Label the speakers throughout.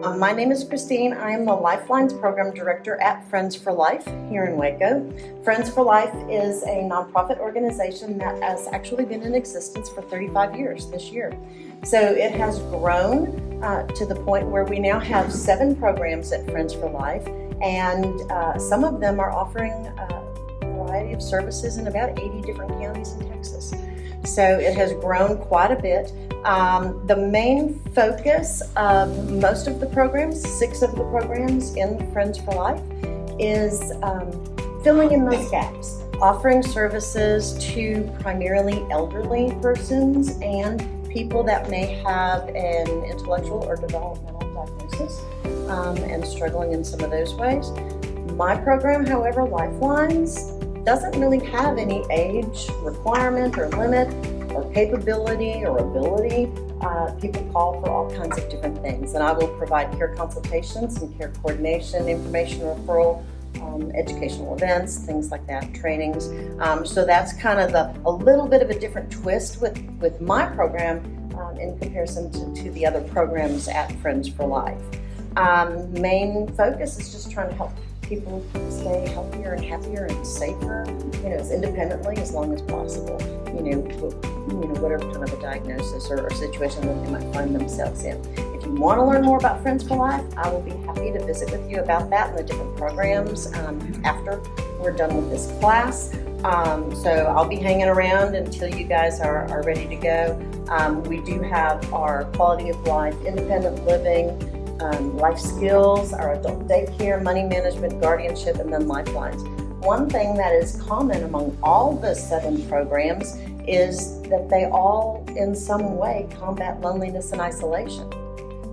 Speaker 1: My name is Christine. I am the Lifelines Program Director at Friends for Life here in Waco. Friends for Life is a nonprofit organization that has actually been in existence for 35 years this year. So it has grown to the point where we now have 7 programs at Friends for Life, and some of them are offering a variety of services in about 80 different counties in Texas. So it has grown quite a bit. The main focus of most of the programs, 6 of the programs in Friends for Life, is filling in those gaps, offering services to primarily elderly persons and people that may have an intellectual or developmental diagnosis and struggling in some of those ways. My program, however, Lifelines, doesn't really have any age requirement or limit or capability or ability. People call for all kinds of different things, and I will provide care consultations and care coordination, information referral, educational events, things like that, trainings. So that's kind of a little bit of a different twist with my program in comparison to the other programs at Friends for Life. Main focus is just trying to help people stay healthier and happier and safer, as independently as long as possible, whatever kind of a diagnosis or situation that they might find themselves in. If you want to learn more about Friends for Life, I will be happy to visit with you about that and the different programs after we're done with this class. So I'll be hanging around until you guys are ready to go. We do have our quality of life, independent living, life skills, our adult daycare, money management, guardianship, and then Lifelines. One thing that is common among all the 7 programs is that they all in some way combat loneliness and isolation,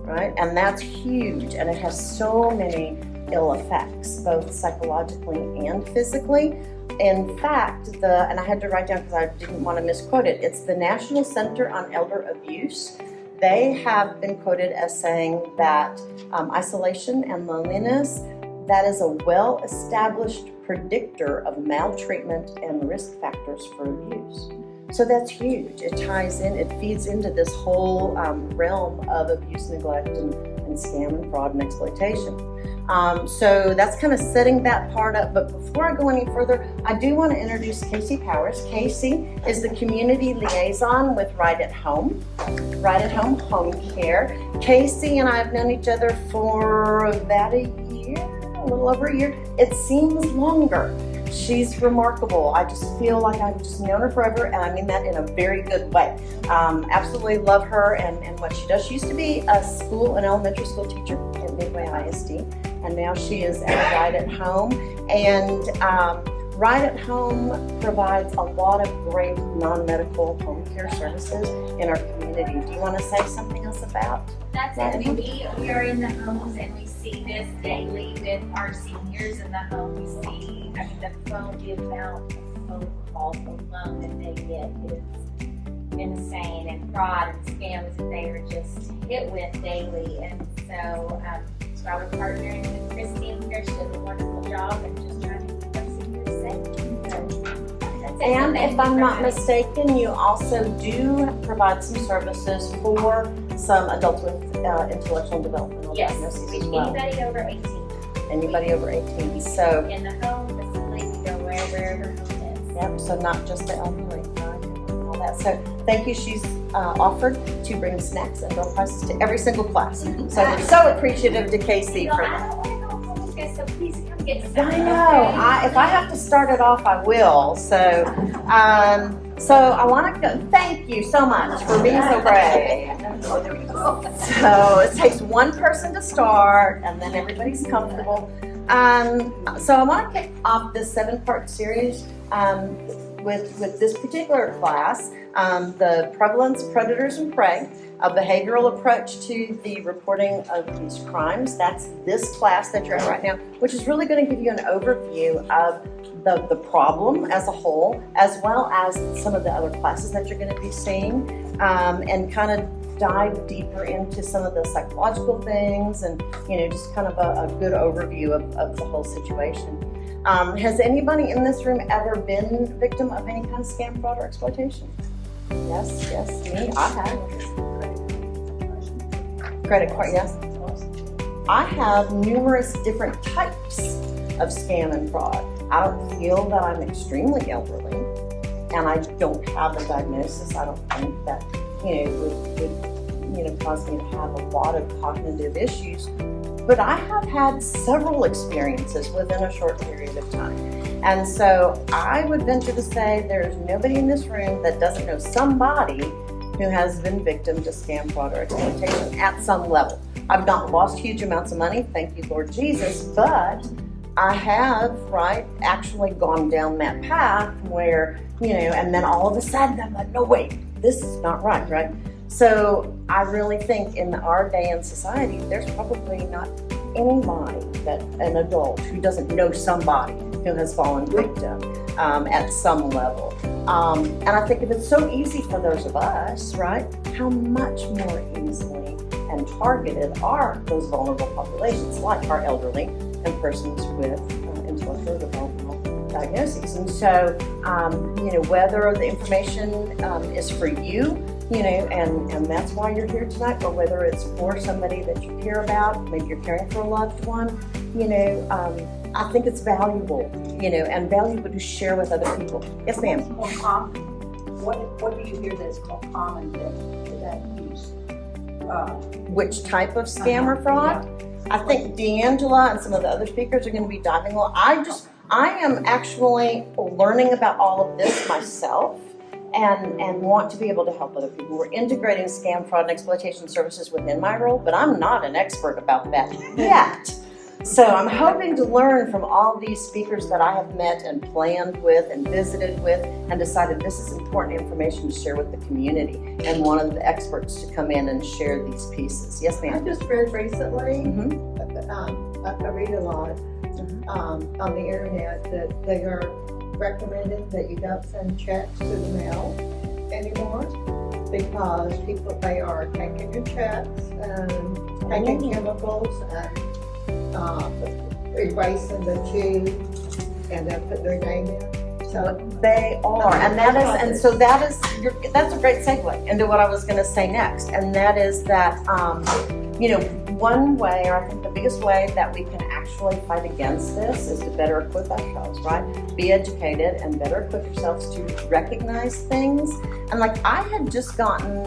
Speaker 1: right? And that's huge, and it has so many ill effects, both psychologically and physically. In fact, and I had to write down because I didn't want to misquote it, it's the National Center on Elder Abuse. They have been quoted as saying that isolation and loneliness, that is a well-established predictor of maltreatment and risk factors for abuse. So that's huge. It ties in, it feeds into this whole realm of abuse, neglect, and scam and fraud and exploitation. So that's kind of setting that part up. But before I go any further, I do want to introduce Casey Powers. Casey is the community liaison with Right at Home Home Care. Casey and I have known each other for about a little over a year. It seems longer. She's remarkable. I just feel like I've just known her forever, and I mean that in a very good way. Absolutely love her and what she does. She used to be an elementary school teacher at Midway ISD, and now she is at Right at Home. And Right at Home provides a lot of great non-medical home care services in our community. Do you want to say something else about
Speaker 2: that? That's it. We are in the homes, and we see this daily with our seniors in the home. We see, the amount of phone calls alone that they get is insane, and fraud and scams that they are just hit with daily. And so I was partnering with Christine here. She does a wonderful job and just trying to keep our seniors safe.
Speaker 1: And if I'm not mistaken, you also do provide some services for some adults with intellectual and developmental diagnoses as well.
Speaker 2: Anybody over 18.
Speaker 1: Anybody over 18. So
Speaker 2: in the home facility, we go wherever home is.
Speaker 1: Yep. So not just the elderly, and all that. So thank you. She's offered to bring snacks and door prizes to every single class. So we're so appreciative to Casey for that.
Speaker 2: I don't want to go home with guys, so please come get some.
Speaker 1: I know. If I have to start it off, I will. So, so I want to go. Thank you so much for being so brave. So it takes one person to start, and then everybody's comfortable. So I want to kick off this 7-part series with this particular class, the Prevalence, Predators, and Prey, a behavioral approach to the reporting of these crimes. That's this class that you're in right now, which is really going to give you an overview of the problem as a whole, as well as some of the other classes that you're going to be seeing, and kind of dive deeper into some of the psychological things and, just kind of a good overview of the whole situation. Has anybody in this room ever been a victim of any kind of scam, fraud, or exploitation? Yes, me, I have. Credit card, yes. I have numerous different types of scam and fraud. I don't feel that I'm extremely elderly, and I don't have a diagnosis. I don't think that, would cause me to have a lot of cognitive issues. But I have had several experiences within a short period of time. And so I would venture to say there's nobody in this room that doesn't know somebody who has been victim to scam, fraud, or exploitation at some level. I've not lost huge amounts of money, thank you, Lord Jesus, but I have, actually gone down that path where, and then all of a sudden I'm like, no, wait, this is not right? So I really think in our day in society, there's probably not anybody, an adult, who doesn't know somebody who has fallen victim at some level. And I think if it's so easy for those of us, how much more easily and targeted are those vulnerable populations, like our elderly and persons with intellectual developmental diagnoses. And so, whether the information is for you, and that's why you're here tonight, or whether it's for somebody that you care about, maybe you're caring for a loved one, I think it's valuable, and valuable to share with other people. Yes, ma'am.
Speaker 3: More common. What do you hear that's more common that use?
Speaker 1: Which type of scam or fraud?
Speaker 3: Yeah.
Speaker 1: I think DeAngela and some of the other speakers are going to be diving well. I am actually learning about all of this myself. And want to be able to help other people. We're integrating scam, fraud, and exploitation services within my role, but I'm not an expert about that yet. So I'm hoping to learn from all these speakers that I have met and planned with and visited with and decided this is important information to share with the community and wanted the experts to come in and share these pieces. Yes,
Speaker 4: I
Speaker 1: ma'am.
Speaker 4: just read recently,
Speaker 1: Mm-hmm.
Speaker 4: I read a lot on the internet that they are recommending that you don't send checks to the mail anymore because they are taking your checks and taking chemicals and erasing the tube and then put their name in. So
Speaker 1: They are, and that's a great segue into what I was going to say next, and that is that one way, or I think the biggest way that we can actually fight against this is to better equip ourselves, Be educated and better equip yourselves to recognize things. And I had just gotten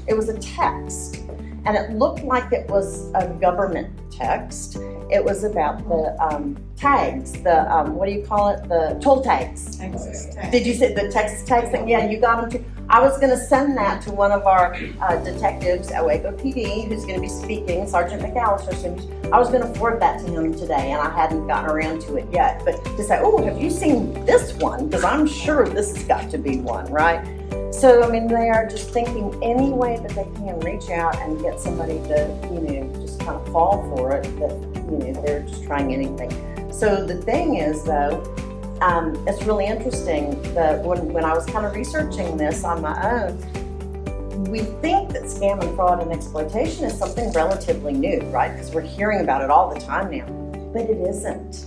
Speaker 1: it was a text, and it looked like it was a government text. It was about the tags, what do you call it? The toll tags. Did you say the Texas tags thing? Yeah, you got them too. I was going to send that to one of our detectives at Waco PD, who's going to be speaking, Sergeant McAllister. So I was going to forward that to him today, and I hadn't gotten around to it yet. But to say, oh, have you seen this one? Because I'm sure this has got to be one, right? So, they are just thinking any way that they can reach out and get somebody to, just kind of fall for it, that, they're just trying anything. So the thing is, though, it's really interesting that when I was kind of researching this on my own, we think that scam and fraud and exploitation is something relatively new, Because we're hearing about it all the time now. But it isn't.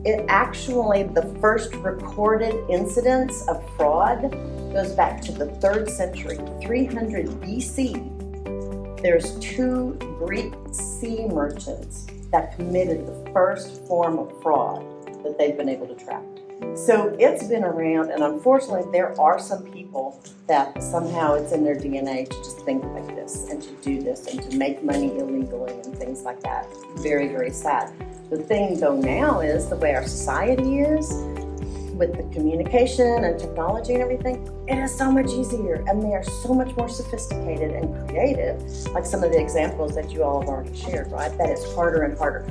Speaker 1: It actually, the first recorded incidents of fraud goes back to the 3rd century, 300 BC. There's 2 Greek sea merchants that committed the first form of fraud that they've been able to track. So it's been around, and unfortunately there are some people that somehow it's in their DNA to just think like this and to do this and to make money illegally and things like that. Very, very sad. The thing though now is the way our society is, with the communication and technology and everything, it is so much easier, and they are so much more sophisticated and creative, like some of the examples that you all have already shared, That it's harder and harder.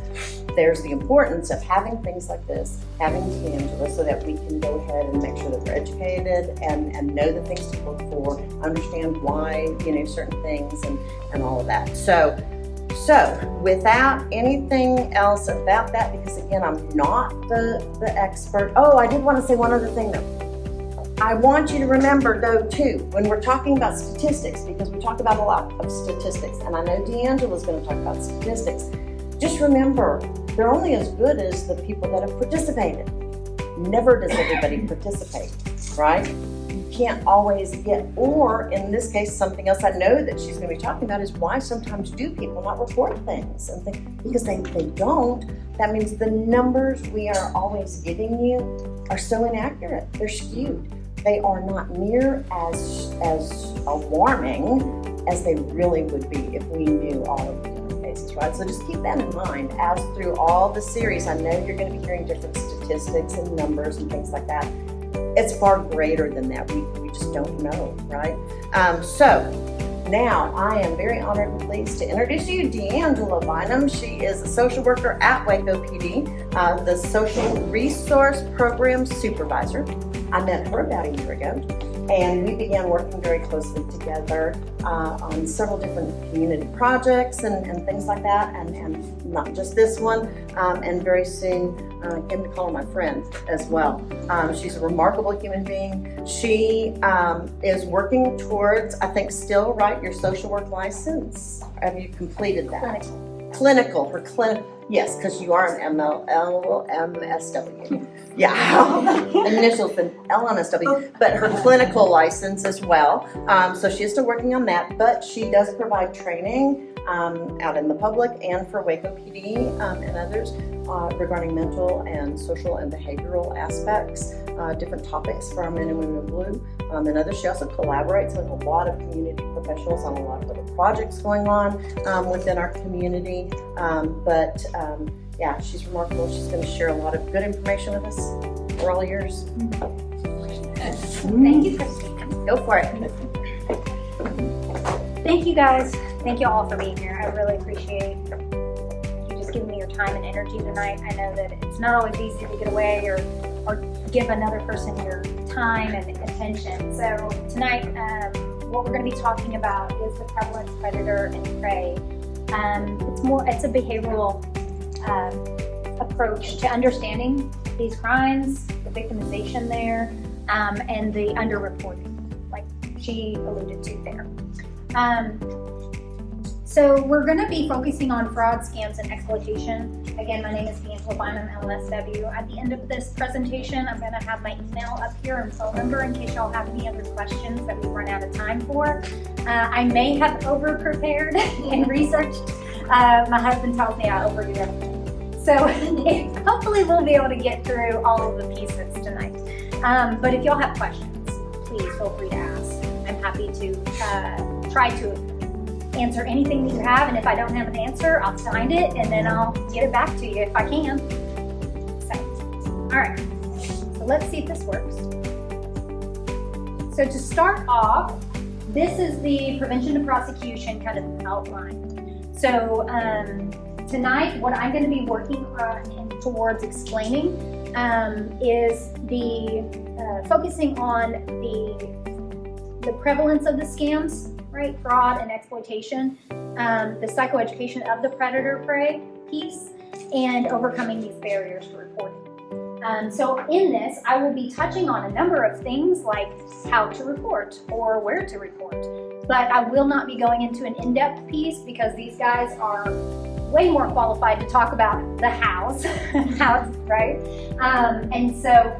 Speaker 1: There's the importance of having things like this, having DeAngela, so that we can go ahead and make sure that we're educated and know the things to look for, understand why, certain things and all of that. So without anything else about that, because again, I'm not the expert. Oh, I did want to say one other thing though. I want you to remember though too, when we're talking about statistics, because we talk about a lot of statistics, and I know DeAngela's going to talk about statistics. Just remember, they're only as good as the people that have participated. Never does everybody participate, can't always get, or in this case, something else I know that she's going to be talking about is why sometimes do people not report things, and because they don't. That means the numbers we are always giving you are so inaccurate. They're skewed. They are not near as alarming as they really would be if we knew all of the different cases, right? So just keep that in mind as through all the series. I know you're going to be hearing different statistics and numbers and things like that. It's far greater than that. We just don't know, right? So now I am very honored and pleased to introduce you DeAngela Bynum. She is a social worker at Waco PD, the Social Resource Program Supervisor. I met her about a year ago, and we began working very closely together on several different community projects and things like that, and not just this one, and very soon came to call her my friend as well. She's a remarkable human being. She is working towards, I think still, right, your social work license. Have you completed that? Clinical. Yes, because you are an LMSW. Yeah, initials and LMSW, but her clinical license as well. So she is still working on that, but she does provide training out in the public and for Waco PD and others regarding mental and social and behavioral aspects, different topics for our men and women in blue and others. She also collaborates with a lot of community professionals on a lot of other projects going on within our community. Yeah, she's remarkable. She's going to share a lot of good information with us. We're all yours.
Speaker 5: Thank you, Christina.
Speaker 1: Go for it.
Speaker 5: Thank you guys. Thank you all for being here. I really appreciate you just giving me your time and energy tonight. I know that it's not always easy to get away or give another person your time and attention. So tonight, what we're going to be talking about is the prevalence, predator, and prey. It's a behavioral approach to understanding these crimes, the victimization there, and the underreporting, like she alluded to there. So we're going to be focusing on fraud, scams, and exploitation. Again, my name is DeAngela Bynum, LMSW. At the end of this presentation, I'm going to have my email up here and phone number in case y'all have any other questions that we run out of time for. I may have over-prepared and researched. My husband tells me I overdo everything. So hopefully we'll be able to get through all of the pieces tonight. But if y'all have questions, please feel free to ask. I'm happy to try to answer anything that you have, and if I don't have an answer, I'll find it and then I'll get it back to you if I can. So, all right, so let's see if this works. So to start off, this is the prevention to prosecution kind of outline. So tonight, what I'm going to be working towards explaining is focusing on the prevalence of the scams, right? Fraud and exploitation, the psychoeducation of the predator-prey piece, and overcoming these barriers to reporting. So in this, I will be touching on a number of things like how to report or where to report, but I will not be going into an in-depth piece because these guys are way more qualified to talk about the hows, right? And so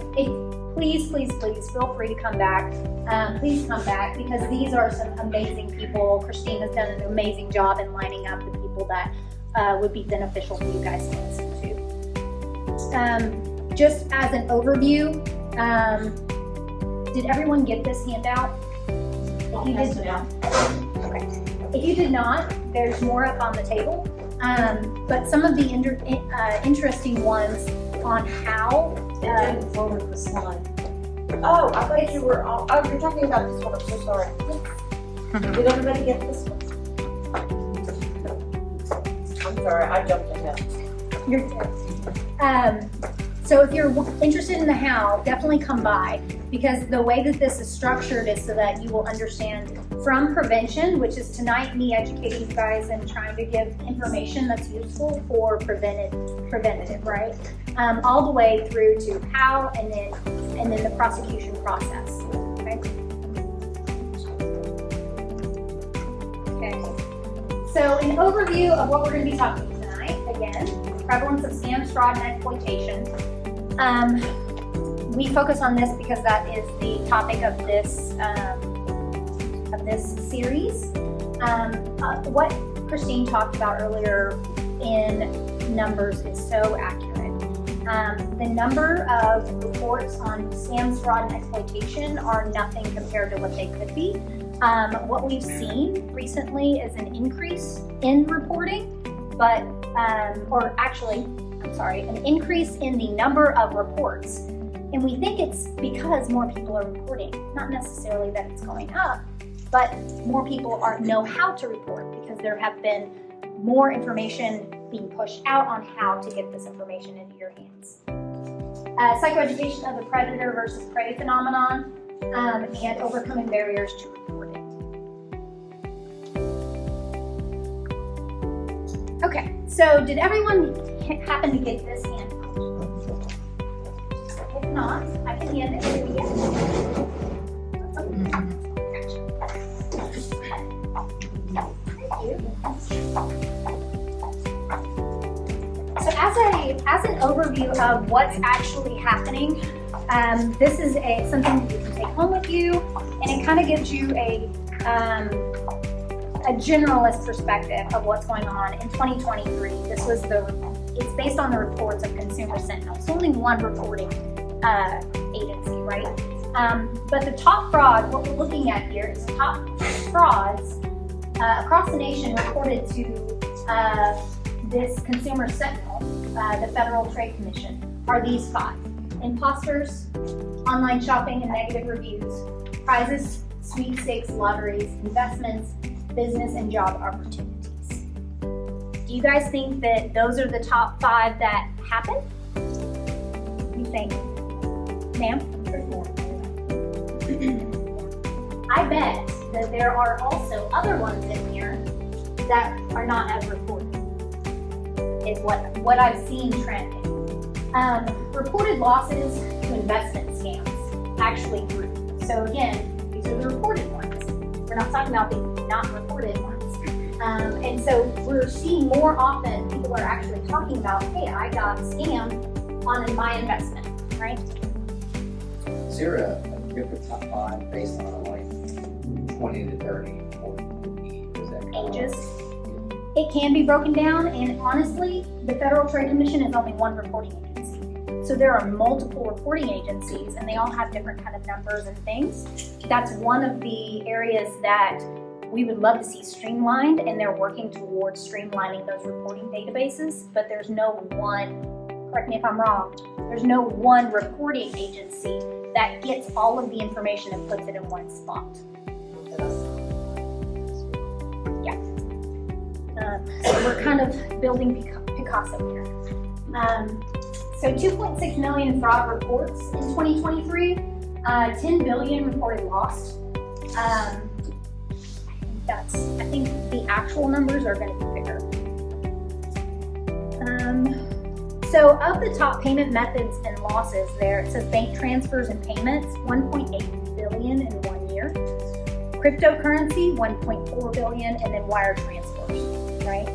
Speaker 5: please feel free to come back. Please come back because these are some amazing people. Christine has done an amazing job in lining up the people that would be beneficial for you guys to listen to. Just as an overview, did everyone get this handout? If you did not, okay. If you did not, there's more up on the table. But some of the interesting ones on how.
Speaker 1: Forward the slide. Oh, I thought you were. Oh, you're talking about this one. I'm so sorry. Did everybody get this one? I'm sorry, I jumped ahead.
Speaker 5: You're good. So if you're interested in the how, definitely come by because the way that this is structured is so that you will understand from prevention, which is tonight me educating you guys and trying to give information that's useful for preventative, right? All the way through to how and then the prosecution process. Okay. So an overview of what we're going to be talking tonight, again, prevalence of scams, fraud, and exploitation. we focus on this because that is the topic of this series. What Christine talked about earlier in numbers is so accurate. The number of reports on scams, fraud, and exploitation are nothing compared to what they could be. What we've seen recently is an increase in reporting, but, an increase in the number of reports. And we think it's because more people are reporting, not necessarily that it's going up, but more people know how to report because there have been more information being pushed out on how to get this information into your hands. Psychoeducation of the predator versus prey phenomenon, and overcoming barriers to reporting. Okay, so did everyone happen to get this handout? If not, I can hand it to you. So as an overview of what's actually happening, this is something that you can take home with you, and it kind of gives you a generalist perspective of what's going on in 2023. It's based on the reports of Consumer Sentinel. It's only one reporting agency, right? But the top fraud, what we're looking at here is top frauds across the nation reported to this Consumer Sentinel, the Federal Trade Commission, are these 5. Imposters, online shopping and negative reviews, prizes, sweepstakes, lotteries, investments, business and job opportunities. Do you guys think that those are the top 5 that happen? What do you think? Ma'am? I bet that there are also other ones in here that are not as reported, is what I've seen trending. Reported losses to investment scams actually grew. So again, these are the reported ones. We're not talking about the not reported ones. And so we're seeing more often people are actually talking about, hey, I got scammed on my investment, right?
Speaker 6: Is there a different top 5 based on like 20 to 30 or 40
Speaker 5: ages? It can be broken down, and honestly, the Federal Trade Commission is only one reporting agency. So there are multiple reporting agencies, and they all have different kind of numbers and things. That's one of the areas that we would love to see streamlined, and they're working towards streamlining those reporting databases, but there's no one, correct me if I'm wrong, there's no one reporting agency that gets all of the information and puts it in one spot. Yeah. So we're kind of building Picasso here. So 2.6 million fraud reports in 2023, 10 billion reported lost. I think the actual numbers are going to be bigger. So of the top payment methods and losses there, it says bank transfers and payments, 1.8 billion in 1 year. Cryptocurrency, 1.4 billion, and then wire transfers, right?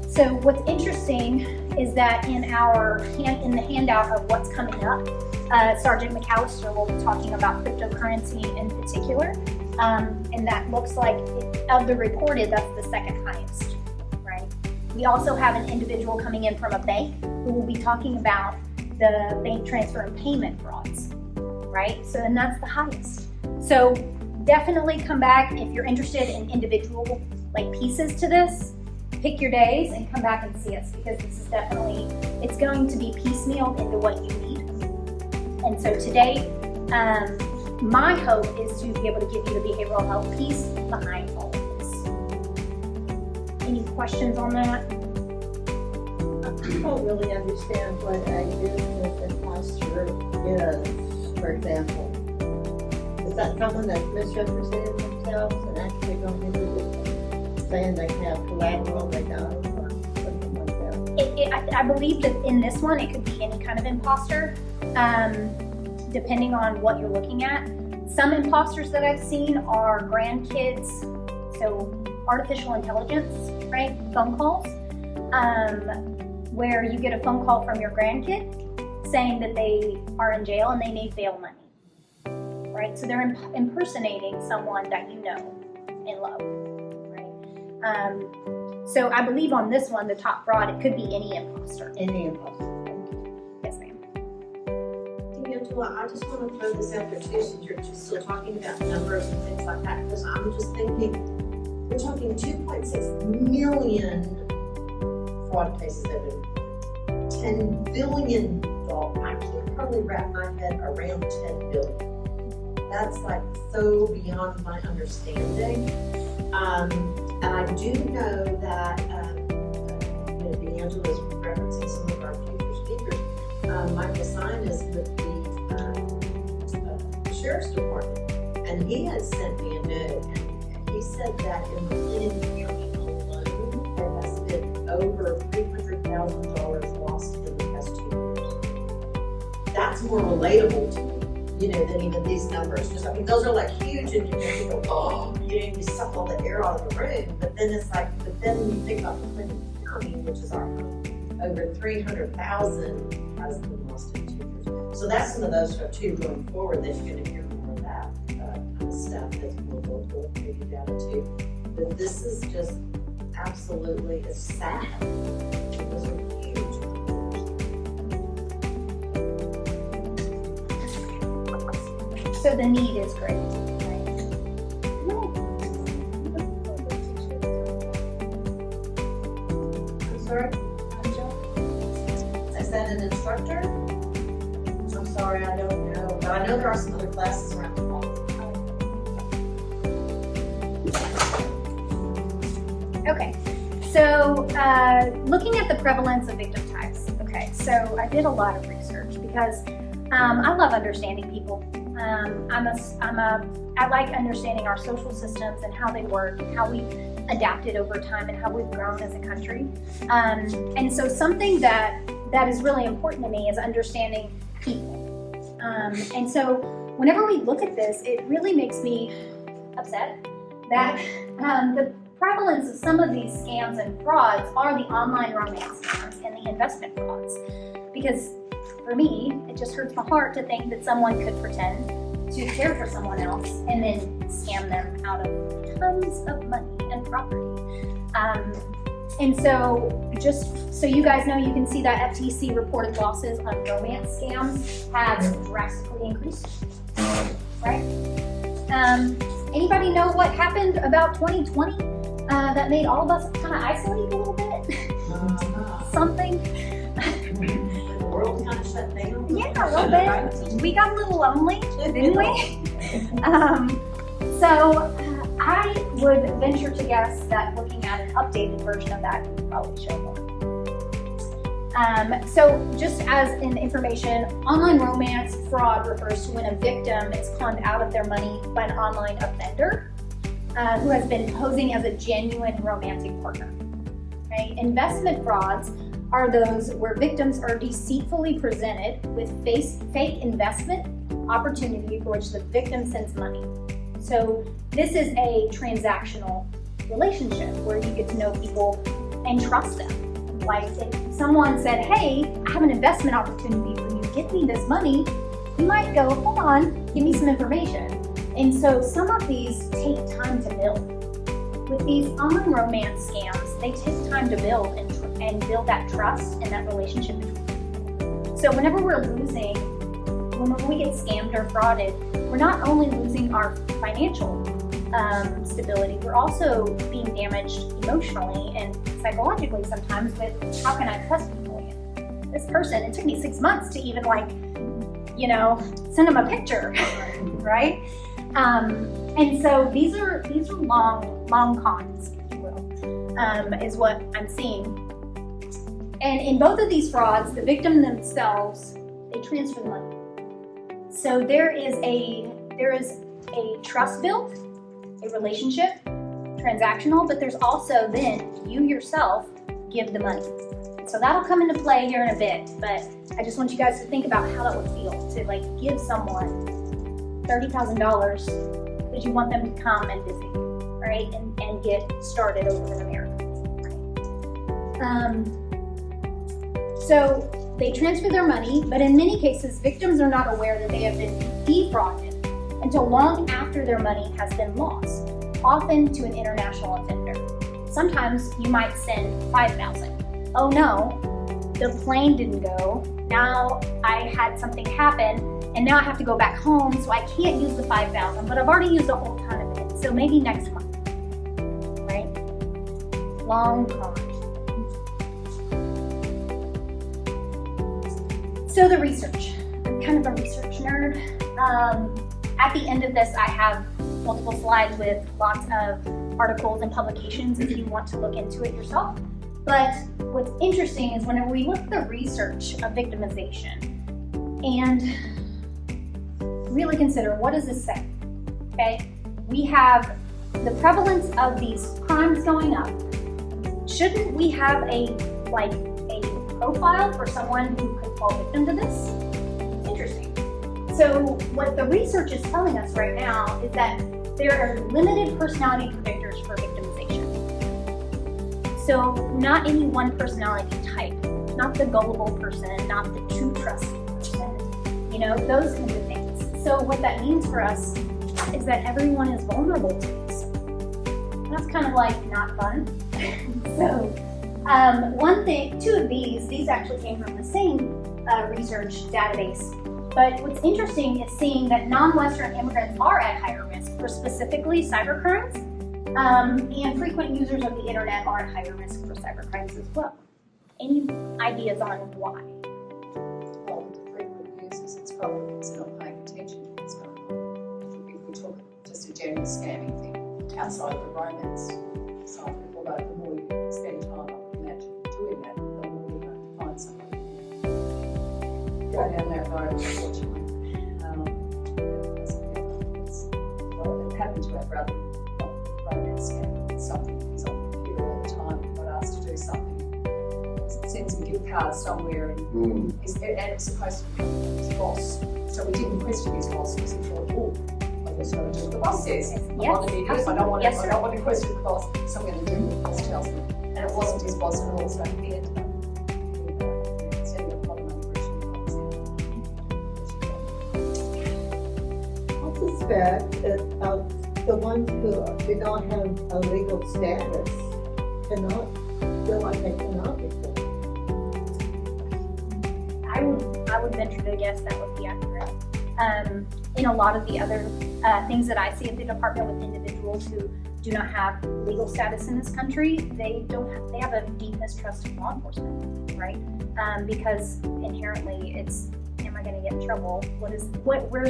Speaker 5: So what's interesting is that in the handout of what's coming up, Sergeant McAllister will be talking about cryptocurrency in particular. And that looks like, of the reported, that's the second highest, right? We also have an individual coming in from a bank who will be talking about the bank transfer and payment frauds, right? So then that's the highest. So definitely come back if you're interested in individual pieces to this. Pick your days and come back and see us, because this is definitely, it's going to be piecemealed into what you need. And so today, my hope is to be able to give you the behavioral health piece behind all of this. Any questions on that?
Speaker 4: I don't really understand what a business imposter is, for example. Is that someone that's misrepresenting themselves and actually going into business, saying they have collateral they don't, or something like that?
Speaker 5: I believe that in this one, it could be any kind of imposter, depending on what you're looking at. Some imposters that I've seen are grandkids, so artificial intelligence, right? Phone calls, where you get a phone call from your grandkid saying that they are in jail and they need bail money, right? So they're impersonating someone that you know and love, right? So I believe on this one, the top fraud, it could be any imposter.
Speaker 4: Any imposter.
Speaker 5: Yes, ma'am.
Speaker 7: DeAngela, I just want to throw this out there too, since you're just still talking about numbers and things like that, because I'm just thinking, we're talking 2.6 million fraud cases every year. $10 billion. I can't hardly wrap my head around 10 billion. That's like so beyond my understanding. And I do know that, DeAngela is referencing some of our future speakers. Michael Sine is with the Sheriff's Department, and he has sent me a note, and he said that in McLean County alone, there has been over $300,000 lost in the past 2 years. That's more relatable to me, than even these numbers. Just, those are like huge, and you go, oh, you suck all the air out of the room. But then it's like, then you think about McLean County, which is our home, over 300,000 has been lost in 2 years. So that's some of those stuff too going forward, that you're going to hear more of that kind of stuff that's more local, maybe data too. But this is just absolutely, it's sad. Those are huge numbers.
Speaker 5: So the need is great, right?
Speaker 7: I'm sorry, is that an instructor? I'm sorry, I don't know, but I know there are some other classes around the fall.
Speaker 5: Okay, so looking at the prevalence of victim types. Okay, so I did a lot of research because I love understanding people. I like understanding our social systems and how they work and how we've adapted over time and how we've grown as a country. And so something that is really important to me is understanding people. And so whenever we look at this, it really makes me upset that the prevalence of some of these scams and frauds are the online romance scams and the investment frauds. Because for me, it just hurts my heart to think that someone could pretend to care for someone else and then scam them out of tons of money and property. And so just so you guys know, you can see that FTC reported losses on romance scams have drastically increased, right? Anybody know what happened about 2020 that made all of us kind of isolate a little bit? Something.
Speaker 7: The world kind of shut down.
Speaker 5: Yeah, a little bit. We got a little lonely, didn't we? So I would venture to guess that looking at an updated version of that would probably show more. So just as an information, online romance fraud refers to when a victim is conned out of their money by an online offender who has been posing as a genuine romantic partner. Okay? Investment frauds are those where victims are deceitfully presented with fake investment opportunity for which the victim sends money. So this is a transactional relationship where you get to know people and trust them. Like if someone said, hey, I have an investment opportunity for you, get me this money, you might go, hold on, give me some information. And so some of these take time to build. With these online romance scams, they take time to build and build that trust and that relationship between people. So whenever we get scammed or frauded, we're not only losing our financial stability, we're also being damaged emotionally and psychologically sometimes with how can I trust people again? This person, it took me 6 months to even send them a picture, right? And so these are long cons, if you will, is what I'm seeing. And in both of these frauds, the victim themselves, they transfer the money. So there is a trust built, a relationship, transactional, but there's also then you yourself give the money. So that'll come into play here in a bit, but I just want you guys to think about how that would feel to give someone $30,000 because you want them to come and visit you, right? And get started over in America, right? So they transfer their money, but in many cases, victims are not aware that they have been defrauded until long after their money has been lost, often to an international offender. Sometimes you might send $5,000. Oh no, the plane didn't go. Now I had something happen, and now I have to go back home, so I can't use the $5,000, but I've already used a whole ton of it, so maybe next month, right? Long con. So the research. I'm kind of a research nerd. At the end of this, I have multiple slides with lots of articles and publications if you want to look into it yourself. But what's interesting is whenever we look at the research of victimization and really consider what does this say, okay? We have the prevalence of these crimes going up. Shouldn't we have a profile for someone who could fall victim to this? It's interesting. So what the research is telling us right now is that there are limited personality predictors for victimization. So not any one personality type, not the gullible person, not the too trusty person, those kinds of things. So what that means for us is that everyone is vulnerable to these. That's kind of like not fun. So two of these actually came from the same research database. But what's interesting is seeing that non-Western immigrants are at higher risk for specifically cybercrimes, and frequent users of the internet are at higher risk for cybercrimes as well. Any ideas on why?
Speaker 3: Well, with the frequent users, it's probably because they're not paying attention to what's going on. If we talk just a general scamming thing outside of the romance side, although the more you spend time doing that, the more you're going to find something. Go down that road, unfortunately. Well, it happened to our brother, romance scam. It's something he's on the computer all the time. He got asked to do something. Send some gift cards somewhere, and it's supposed to be his boss. So we didn't question his boss because we thought, I'm just going to do what the boss says. I want to be this. I don't want to question the boss. So I'm going to do what the boss tells me. And it wasn't his boss at all. So he ended up sending a lot of money
Speaker 4: I suspect that the ones who do not have a legal status cannot feel like they cannot be formed.
Speaker 5: I would venture to guess that would be accurate. In a lot of the other things that I see at the department with individuals who do not have legal status in this country, they have a deep mistrust of law enforcement, right? Because inherently it's, am I going to get in trouble? Where's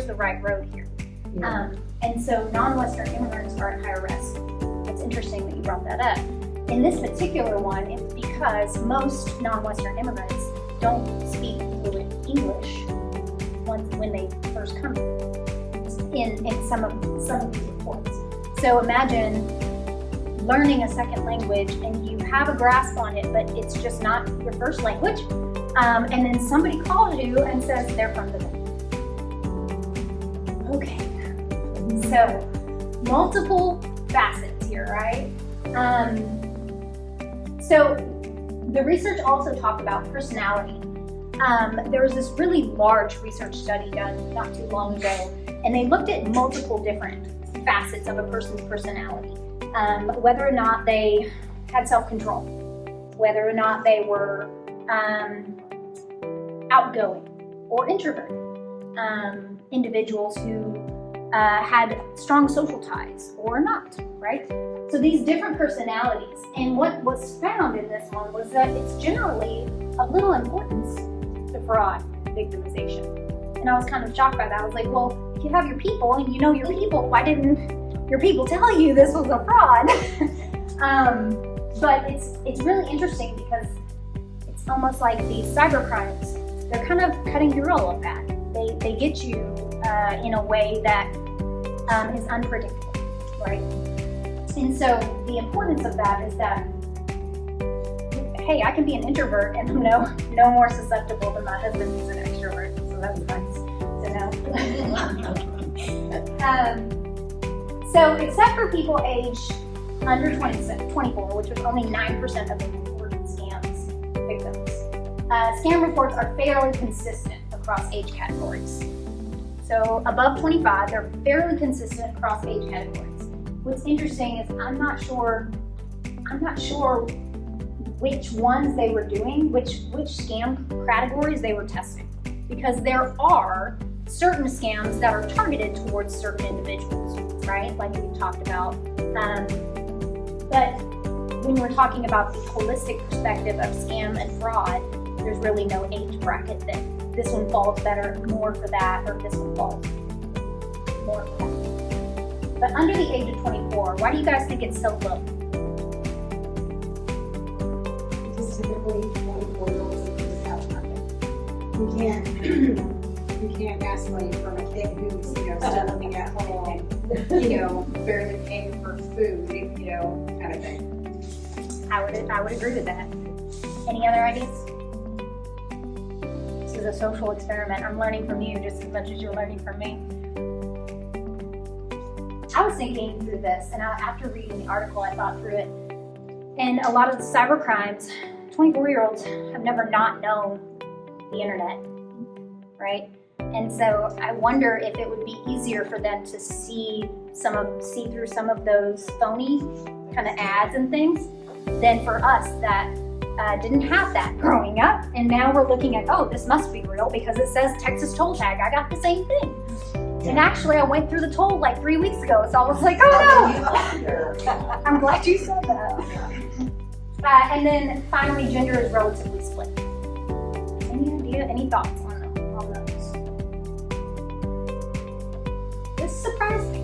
Speaker 5: the right road here?
Speaker 4: Yeah.
Speaker 5: And so non-Western immigrants are at higher risk. It's interesting that you brought that up. In this particular one, it's because most non-Western immigrants don't speak fluent English when they first come in some of these reports. So imagine learning a second language and you have a grasp on it, but it's just not your first language. And then somebody calls you and says they're from the Bay. Okay. So multiple facets here, right? So the research also talked about personality. There was this really large research study done not too long ago, and they looked at multiple different facets of a person's personality. Whether or not they had self-control, whether or not they were outgoing or introverted, individuals who had strong social ties or not, right? So these different personalities, and what was found in this one was that it's generally of little importance to fraud victimization. And I was kind of shocked by that. I was like, well, if you have your people and you know your people, why didn't your people tell you this was a fraud? But it's really interesting because it's almost like these cyber crimes, they're kind of cutting through all of that. They get you in a way that is unpredictable, right? And so the importance of that is that, hey, I can be an introvert and I'm no more susceptible than my husband who's an extrovert, so that's nice to know. So except for people aged under 24, which was only 9% of the reported scams victims, scam reports are fairly consistent across age categories. So above 25, they're fairly consistent across age categories. What's interesting is I'm not sure which ones they were doing, which scam categories they were testing. Because there are certain scams that are targeted towards certain individuals, right? Like we talked about. But when we're talking about the holistic perspective of scam and fraud, there's really no age bracket that this one falls more for that, or this one falls more for that. But under the age of 24, why do you guys think it's so low?
Speaker 8: Because typically 24-year-olds have nothing. You can't ask money from a kid who's, still living at home, barely paying for food, kind of thing.
Speaker 5: I would agree with that. Any other ideas? This is a social experiment. I'm learning from you just as much as you're learning from me. I was thinking through this, and after reading the article, I thought through it. And a lot of the cyber crimes, 24-year-olds have never not known the internet, right? And so I wonder if it would be easier for them to see through some of those phony kind of ads and things than for us that didn't have that growing up. And now we're looking at, oh, this must be real because it says Texas toll tag. I got the same thing. And actually, I went through the toll like 3 weeks ago, so I was like, oh no! I'm glad you said that. And then finally, gender is relatively split. Any idea, any thoughts on those? This surprised me.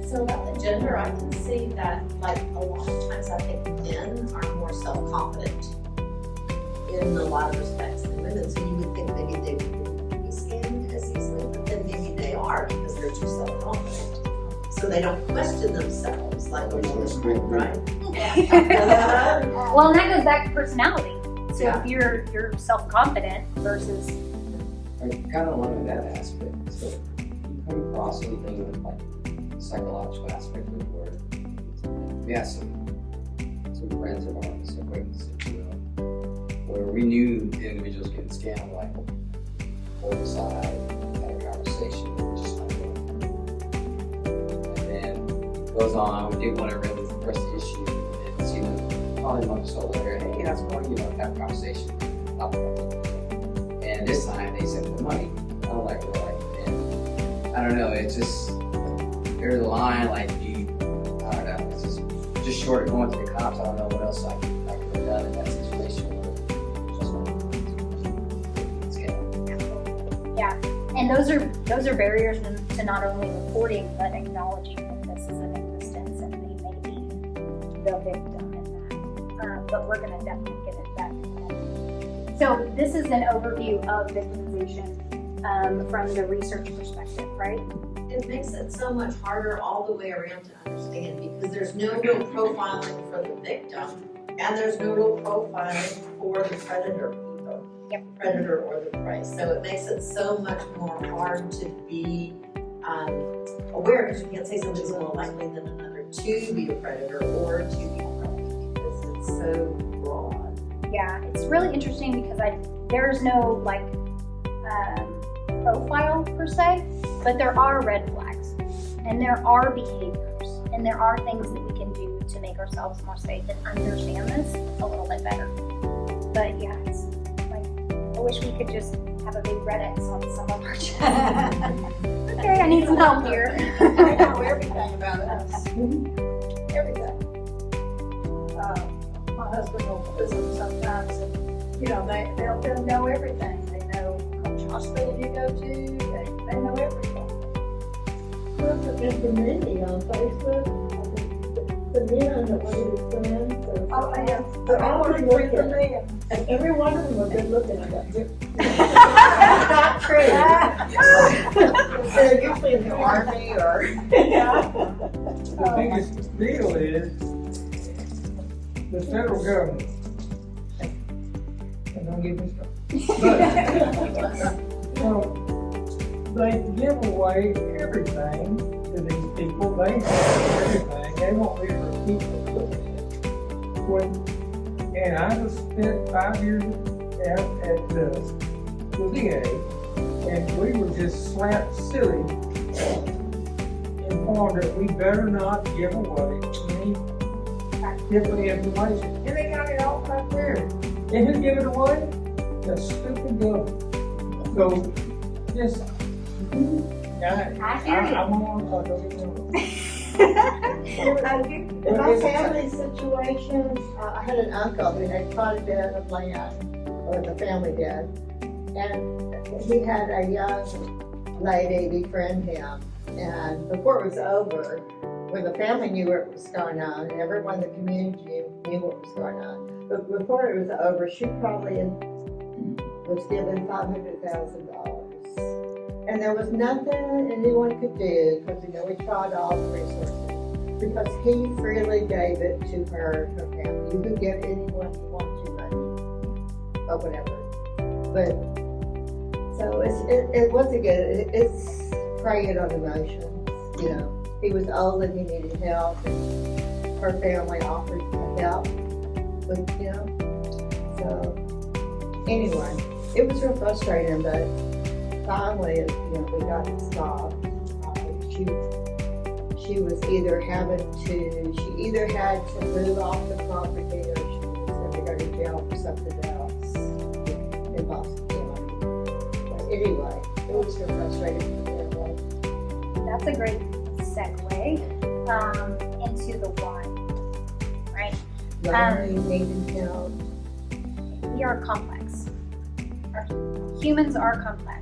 Speaker 7: So about the gender, I can see that, like, a lot of times I think men are more self-confident in a lot of respects than women. So you would think maybe they wouldn't be scammed as easily, but then maybe they are because they're too self-confident. So they don't question themselves like a woman, right?
Speaker 5: Well, and that goes back to personality. So
Speaker 7: Yeah.
Speaker 5: if you're self-confident versus
Speaker 6: I kind of along that aspect. So you come across anything with like psychological aspect of the word. We had some friends of ours, acquaintances, where we knew the individuals getting scammed, like pulled aside, had a conversation, just like that. And then goes on, we did want to really press the issue and see them probably a month or so later, hey, that's more, have a conversation. And this time they sent the money. I'm like, and I don't know, it's just, there's a line like, I don't know, it's just short of going to the cops. I don't know what else I could have done in that situation.
Speaker 5: yeah. And those are barriers to not only reporting but acknowledging that this is an existence and they may be the victim in that. But we're going to definitely get into that in a minute. So this is an overview of victimization from the research perspective, right?
Speaker 7: It makes it so much harder all the way around to understand because there's no real profiling for the victim and there's no real profiling for the predator either.
Speaker 5: Yep.
Speaker 7: Predator or the prey. So it makes it so much more hard to be aware because you can't say somebody's more likely than another to be a predator or to be a prey because it's so broad.
Speaker 5: Yeah, it's really interesting because there's no profile per se, but there are red flags and there are behaviors and there are things that we can do to make ourselves more safe and understand this a little bit better. But yeah, it's like, I wish we could just have a big red X on some of our chests. Okay, I need some help here.
Speaker 4: I know everything about us. Everything. My husband will visit sometimes and, they'll know everything. They know which hospital you go to. They know everything.
Speaker 9: Look at the many on Facebook. The men that want to be friends.
Speaker 4: Oh, yeah.
Speaker 9: They're all
Speaker 4: pretty
Speaker 9: good
Speaker 4: for
Speaker 9: looking.
Speaker 4: me.
Speaker 9: And every one of them are good looking.
Speaker 4: Not true.
Speaker 9: They're usually in the army or.
Speaker 10: The biggest deal is the federal government. And don't get me started. They give away everything to these people. They have everything. They won't be able to keep it. And I just spent 5 years at the VA, and we were just slap silly, informed that we better not give away any different information. And they got it all right there. And who give it away? The stupid government. So, just,
Speaker 5: I hear you.
Speaker 10: I'm on, I don't know.
Speaker 4: In my family situations, I had an uncle who had quite a bit of land, or the family did, and he had a young lady befriend him. And before it was over, when the family knew what was going on, and everyone in the community knew what was going on, but before it was over, she probably was given $500,000. And there was nothing anyone could do, because we tried all the resources, because he freely gave it to her family. You could give anyone you want to money, or whatever. But, so it wasn't good. It's preying on emotions, He was old and he needed help, and her family offered help, but, so, anyway, it was real frustrating, but finally, we got it stopped. She was either had to move off the property, or she was going to go to jail for something else in Boston County. But anyway, it was real frustrating for everyone.
Speaker 5: That's a great segue into the why, right?
Speaker 4: Lonely, needing help.
Speaker 5: We are complex. Humans are complex.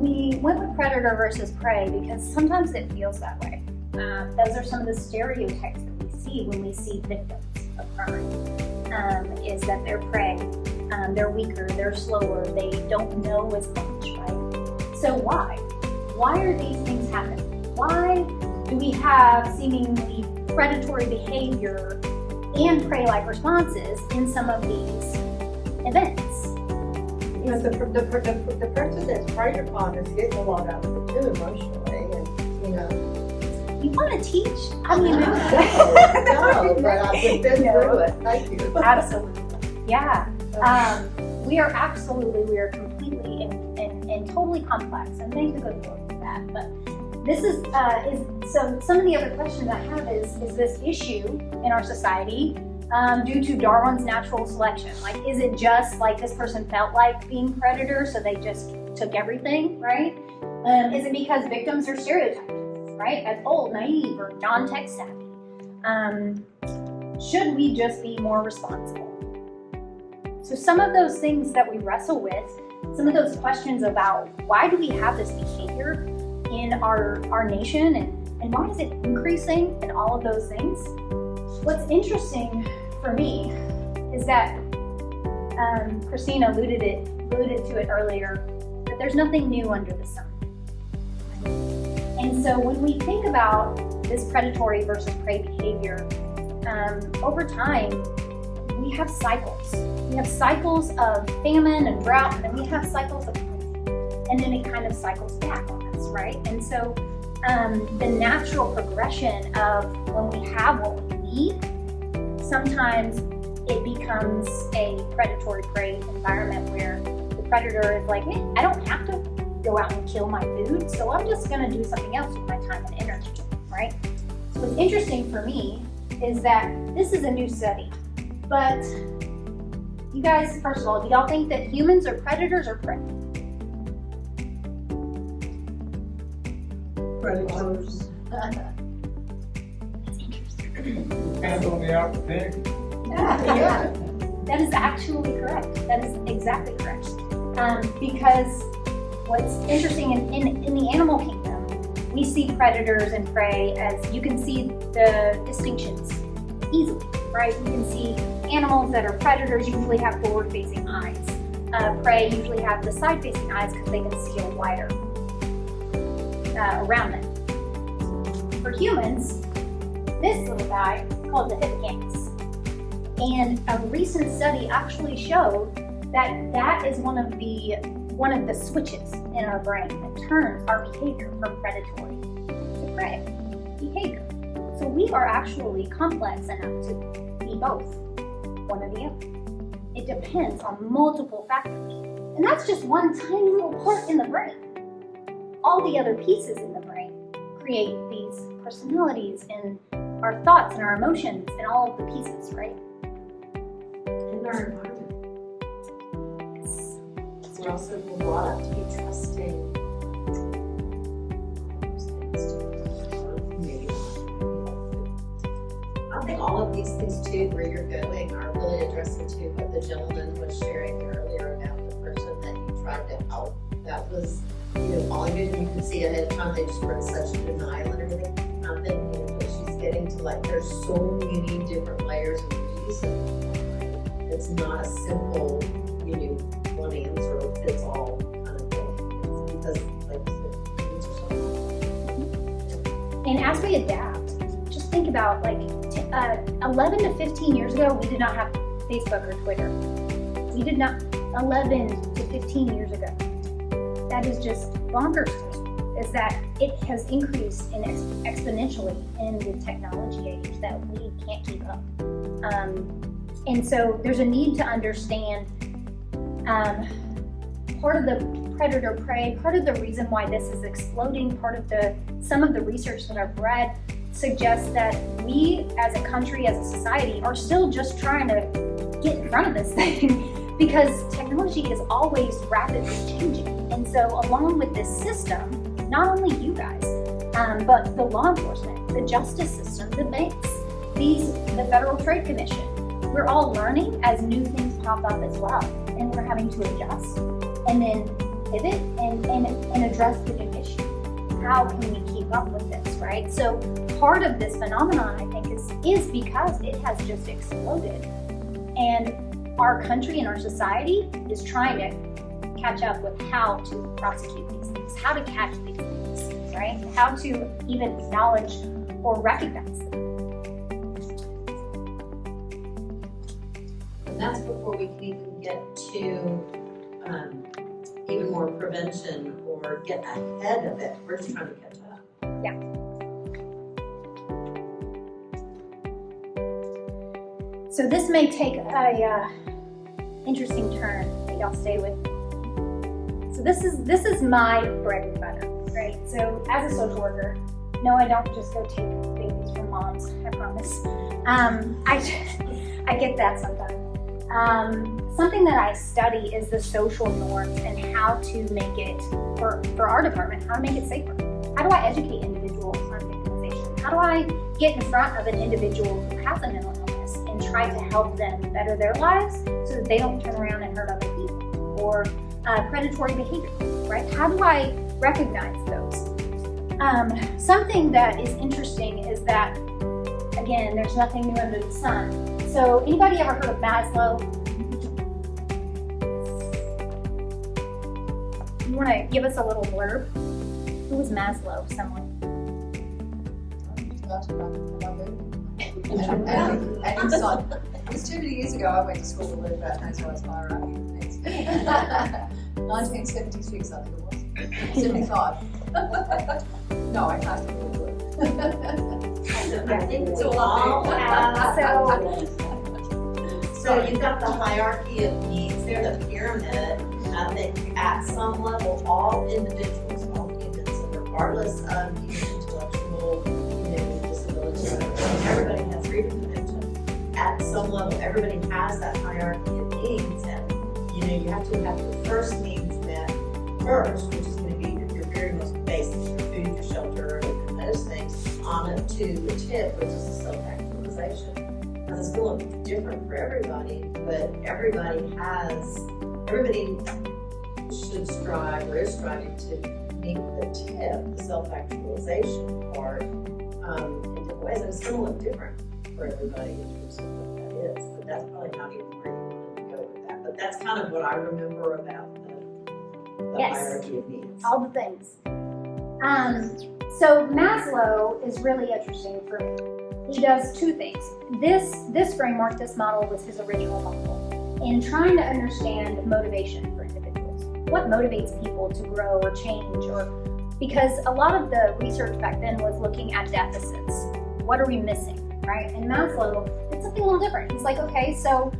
Speaker 5: We went with predator versus prey because sometimes it feels that way. Those are some of the stereotypes that we see when we see victims of crime, is that they're prey, they're weaker, they're slower, they don't know as much, right? So why? Why are these things happening? Why do we have seemingly predatory behavior and prey-like responses in some of these events?
Speaker 4: Because the person that's preyed upon is getting a lot out of it too, emotionally, and
Speaker 5: You want to teach? I mean,
Speaker 4: no, but I've been through it. Thank you.
Speaker 5: absolutely, yeah. We are completely and totally complex, and thank the good Lord for that. But this is so. Some of the other questions I have is this issue in our society due to Darwin's natural selection? Like, is it just like this person felt like being predator, so they just took everything, right? Is it because victims are stereotyped, right, as old, naive, or non-tech savvy? Should we just be more responsible? So some of those things that we wrestle with, some of those questions about why do we have this behavior in our nation, and why is it increasing, and all of those things. What's interesting for me is that Christina alluded to it earlier, that there's nothing new under the sun. And so when we think about this predatory versus prey behavior, over time, we have cycles. We have cycles of famine and drought, and then we have cycles of plenty. And then it kind of cycles back on us, right? And so the natural progression of when we have what we need, sometimes it becomes a predatory prey environment where the predator is like, I don't have to go out and kill my food, so I'm just going to do something else with my time and energy, right? So what's interesting for me is that this is a new study, but you guys, first of all, do y'all think that humans are predators or prey?
Speaker 10: Predators.
Speaker 5: That's interesting.
Speaker 10: Depends on the opportunity.
Speaker 5: Yeah. That is actually correct. That is exactly correct. Because what's interesting in the animal kingdom, we see predators and prey as, you can see the distinctions easily, right? You can see animals that are predators usually have forward-facing eyes. Prey usually have the side-facing eyes because they can see a wider around them. For humans, this little guy is called the hippocampus. And a recent study actually showed that that is one of the switches in our brain that turns our behavior from predatory to prey behavior. So we are actually complex enough to be both, one or the other. it depends on multiple factors. And that's just one tiny little part in the brain. All the other pieces in the brain create these personalities and our thoughts and our emotions and all of the pieces, right?
Speaker 7: In our environment.
Speaker 5: Yes.
Speaker 7: We're also brought up to be trusting. I think all of these things too, where you're going, are really addressing to what the gentleman was sharing earlier about the person that you tried to help. That was, all you did, you could see ahead of time, they just were in such denial and everything. I'm thinking that she's getting to there's so many different layers of reason. It's not a simple, one answer fits all kind of thing. It's because, like you said, things are so.
Speaker 5: And as we adapt, just think about 11 to 15 years ago, we did not have Facebook or Twitter. We did not, 11 to 15 years ago. That is just bonkers to me, is that it has increased exponentially in the technology age that we can't keep up. And so there's a need to understand part of the predator-prey, part of the reason why this is exploding, some of the research that I've read suggests that we as a country, as a society, are still just trying to get in front of this thing because technology is always rapidly changing. And so along with this system, not only you guys, but the law enforcement, the justice system, the banks, the Federal Trade Commission, we're all learning as new things pop up as well. And we're having to adjust and then pivot and address the new issue. How can we keep up with this, right? So part of this phenomenon, I think, is because it has just exploded. And our country and our society is trying to catch up with how to prosecute these things, how to catch these things, right? How to even acknowledge or recognize them.
Speaker 7: And that's before we can even get to even more prevention or get ahead of it. We're just trying to catch up.
Speaker 5: Yeah. So this may take a interesting turn, but y'all stay with me. So this is my bread and butter, right? So as a social worker, no, I don't just go take babies from moms, I promise. I get that sometimes. Something that I study is the social norms and how to make it, for our department, how to make it safer. How do I educate individuals on victimization? How do I get in front of an individual who has a mental illness and try to help them better their lives so that they don't turn around and hurt other people? Or predatory behavior, right? How do I recognize those? Something that is interesting is that, again, there's nothing new under the sun. So anybody ever heard of Maslow? You want to give us a little blurb? Who was Maslow? Someone?
Speaker 3: And inside, it was too many years ago, I went to school to learn about Maslow's hierarchy of needs. 1976, I think it was. 75. No, I can't remember it.
Speaker 7: I think
Speaker 3: It's
Speaker 7: we
Speaker 3: all
Speaker 7: all have.
Speaker 5: So
Speaker 7: So you've got the hierarchy of needs there, the pyramid. I think at some level, all individuals, all humans, and regardless of intellectual, disabilities, everybody has freedom of mention. At some level, everybody has that hierarchy of needs, and you have to have the first needs met first, which is going to be your very most basic, your food, your shelter, and those things, on it to the tip, which is the self-actualization. Now, it's going to look different for everybody, but everybody should strive or is striving to meet the tip, the self-actualization part, in different ways. And it's going to look different for everybody in terms of what that is. But that's probably not even where you want to go with that. But that's kind of what I remember about the
Speaker 5: Yes.
Speaker 7: hierarchy of needs.
Speaker 5: all the things. So Maslow is really interesting for me. He does two things. This framework, this model was his original model in trying to understand motivation for individuals. What motivates people to grow or change, or because a lot of the research back then was looking at deficits. What are we missing, right? And Maslow did something a little different. He's like, okay, so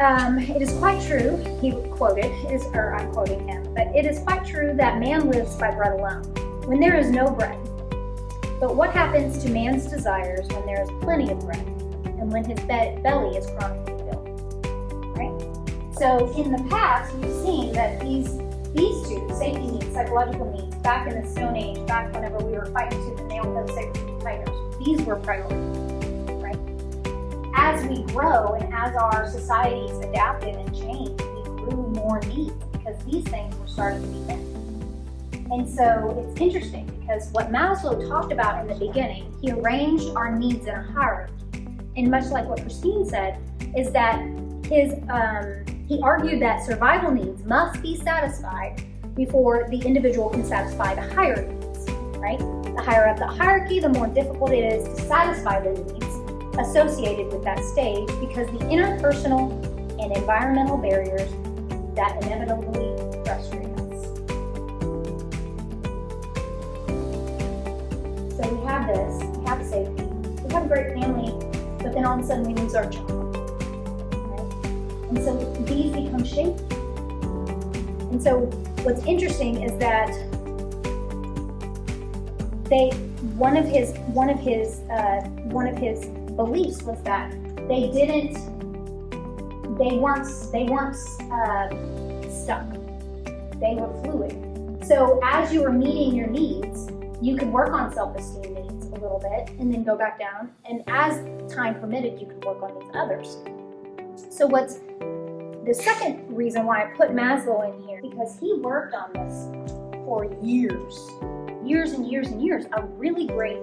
Speaker 5: It is quite true, he quoted, or I'm quoting him, but it is quite true that man lives by bread alone, when there is no bread. But what happens to man's desires when there is plenty of bread, and when his belly is chronically filled, right? So in the past, we've seen that these two, safety needs, psychological needs, back in the Stone Age, back whenever we were fighting tooth and nail with those saber-tooth tigers, these were priorities, right? As we grow and as our societies adapted and changed, we grew more needs because these things were starting to be met. And so it's interesting because what Maslow talked about in the beginning, he arranged our needs in a hierarchy. And much like what Christine said, is that he argued that survival needs must be satisfied before the individual can satisfy the higher needs, right? The higher up the hierarchy, the more difficult it is to satisfy the needs associated with that stage because the interpersonal and environmental barriers that inevitably frustrate us. So we have this, we have safety, we have a great family, but then all of a sudden we lose our job. And so these become shaky. And so what's interesting is that one of his beliefs was that they weren't stuck. They were fluid. So as you were meeting your needs, you could work on self-esteem needs a little bit and then go back down. And as time permitted, you could work on these others. So what's the second reason why I put Maslow in here, because he worked on this for years and years, a really great